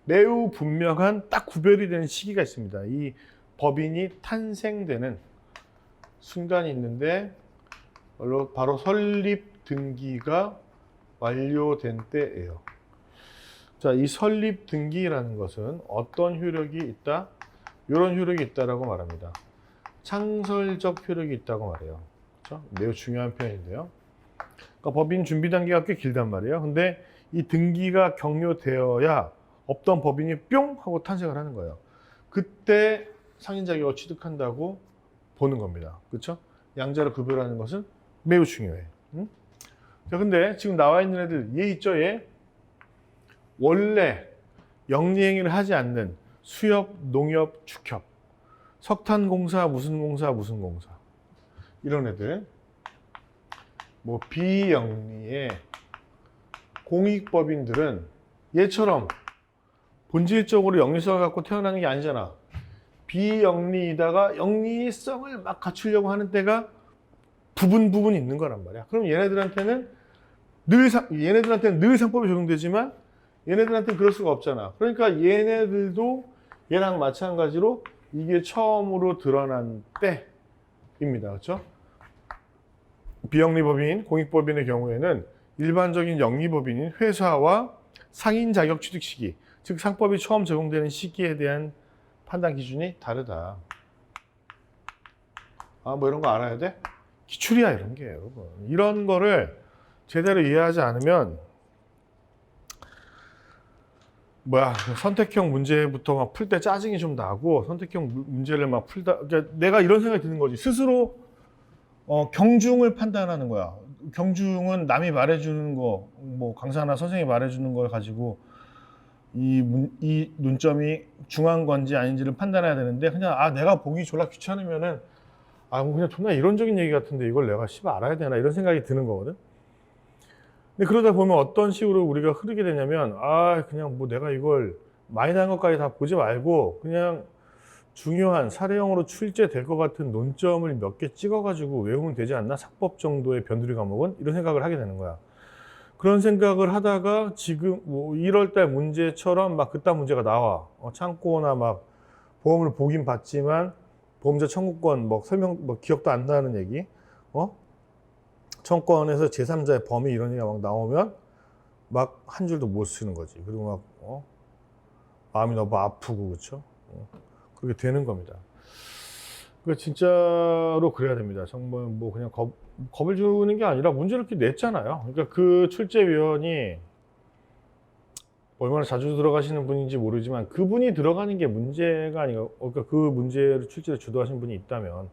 Speaker 1: 매우 분명한 딱 구별이 되는 시기가 있습니다. 이 법인이 탄생되는 순간이 있는데 바로 설립 등기가 완료된 때예요. 자, 이 설립 등기라는 것은 어떤 효력이 있다? 이런 효력이 있다라고 말합니다. 창설적 효력이 있다고 말해요. 그렇죠? 매우 중요한 표현인데요. 그러니까 법인 준비 단계가 꽤 길단 말이에요. 근데 이 등기가 격려되어야 없던 법인이 뿅 하고 탄생을 하는 거예요. 그때 상인 자격을 취득한다고 보는 겁니다. 그렇죠? 양자를 구별하는 것은 매우 중요해. 응? 자, 근데 지금 나와 있는 애들 얘 있죠, 얘? 원래 영리행위를 하지 않는 수협, 농협, 축협, 석탄공사, 무슨 공사, 무슨 공사 이런 애들 뭐 비영리의 공익법인들은 얘처럼 본질적으로 영리성을 갖고 태어나는 게 아니잖아. 비영리이다가 영리성을 막 갖추려고 하는 때가 부분 있는 거란 말이야. 그럼 얘네들한테는 늘 상법이 적용되지만 얘네들한테는 그럴 수가 없잖아. 그러니까 얘네들도 얘랑 마찬가지로 이게 처음으로 드러난 때입니다. 그렇죠? 비영리법인, 공익법인의 경우에는 일반적인 영리법인인 회사와 상인 자격 취득 시기, 즉 상법이 처음 적용되는 시기에 대한 판단 기준이 다르다. 아, 뭐 이런 거 알아야 돼? 기출이야, 이런 게, 여러분. 이런 거를 제대로 이해하지 않으면 선택형 문제부터 막 풀 때 짜증이 좀 나고 선택형 문제를 막 풀다, 그러니까 내가 이런 생각이 드는 거지. 스스로 경중을 판단하는 거야. 경중은 남이 말해주는 거, 뭐 강사나 선생님이 말해주는 걸 가지고 이 논점이 중요한 건지 아닌지를 판단해야 되는데 그냥 내가 보기 졸라 귀찮으면은 뭐 그냥 존나 이론적인 얘기 같은데 이걸 내가 알아야 되나 이런 생각이 드는 거거든. 근데 그러다 보면 어떤 식으로 우리가 흐르게 되냐면 그냥 뭐 내가 이걸 많이 난 것까지 다 보지 말고 그냥 중요한 사례형으로 출제될 것 같은 논점을 몇 개 찍어가지고 외우면 되지 않나? 사법 정도의 변두리 과목은? 이런 생각을 하게 되는 거야. 그런 생각을 하다가 지금 뭐 1월달 문제처럼 막 그딴 문제가 나와. 창고나 막 보험을 보긴 봤지만 보험자 청구권 뭐 설명 뭐 기억도 안 나는 얘기. 청구권에서 제3자의 범위 이런 얘기가 막 나오면 막 한 줄도 못 쓰는 거지. 그리고 막 마음이 너무 아프고 그렇죠? 그렇게 되는 겁니다. 그러니까 진짜로 그래야 됩니다. 정말 뭐 그냥 겁을 주는 게 아니라 문제를 이렇게 냈잖아요. 그러니까 그 출제위원이 얼마나 자주 들어가시는 분인지 모르지만 그분이 들어가는 게 문제가 아니고, 그러니까 그 문제를 출제를 주도하신 분이 있다면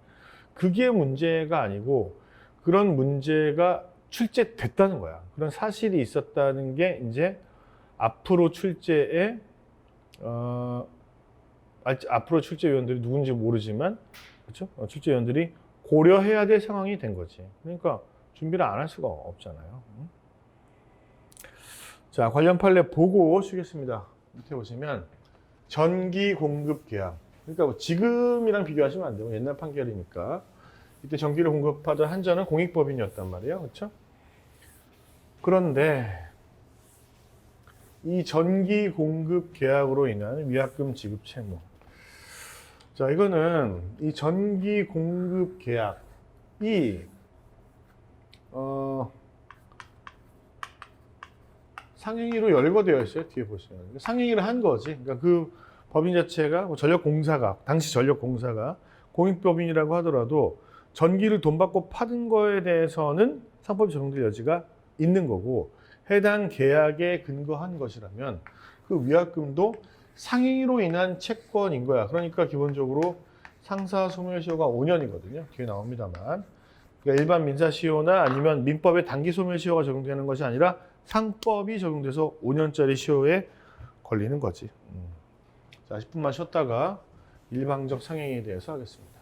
Speaker 1: 그게 문제가 아니고 그런 문제가 출제됐다는 거야. 그런 사실이 있었다는 게 이제 앞으로 출제에 앞으로 출제위원들이 누군지 모르지만 그렇죠? 출제위원들이 고려해야 될 상황이 된 거지. 그러니까 준비를 안 할 수가 없잖아요. 자, 관련 판례 보고 쉬겠습니다. 밑에 보시면 전기 공급 계약. 그러니까 뭐 지금이랑 비교하시면 안 되고 옛날 판결이니까 이때 전기를 공급하던 한전은 공익법인이었단 말이에요. 그렇죠? 그런데 이 전기 공급 계약으로 인한 위약금 지급 채무. 자, 이거는 이 전기 공급 계약이 상행위로 열거되어 있어요. 뒤에 보시면 상행위를 한 거지. 그러니까 그 법인 자체가 전력공사가 당시 전력공사가 공익법인이라고 하더라도 전기를 돈 받고 파는 거에 대해서는 상법이 적용될 여지가 있는 거고, 해당 계약에 근거한 것이라면 그 위약금도 상행위로 인한 채권인 거야. 그러니까 기본적으로 상사 소멸시효가 5년이거든요. 뒤에 나옵니다만. 그러니까 일반 민사시효나 아니면 민법의 단기 소멸시효가 적용되는 것이 아니라 상법이 적용돼서 5년짜리 시효에 걸리는 거지. 자, 10분만 쉬었다가 일방적 상행에 대해서 하겠습니다.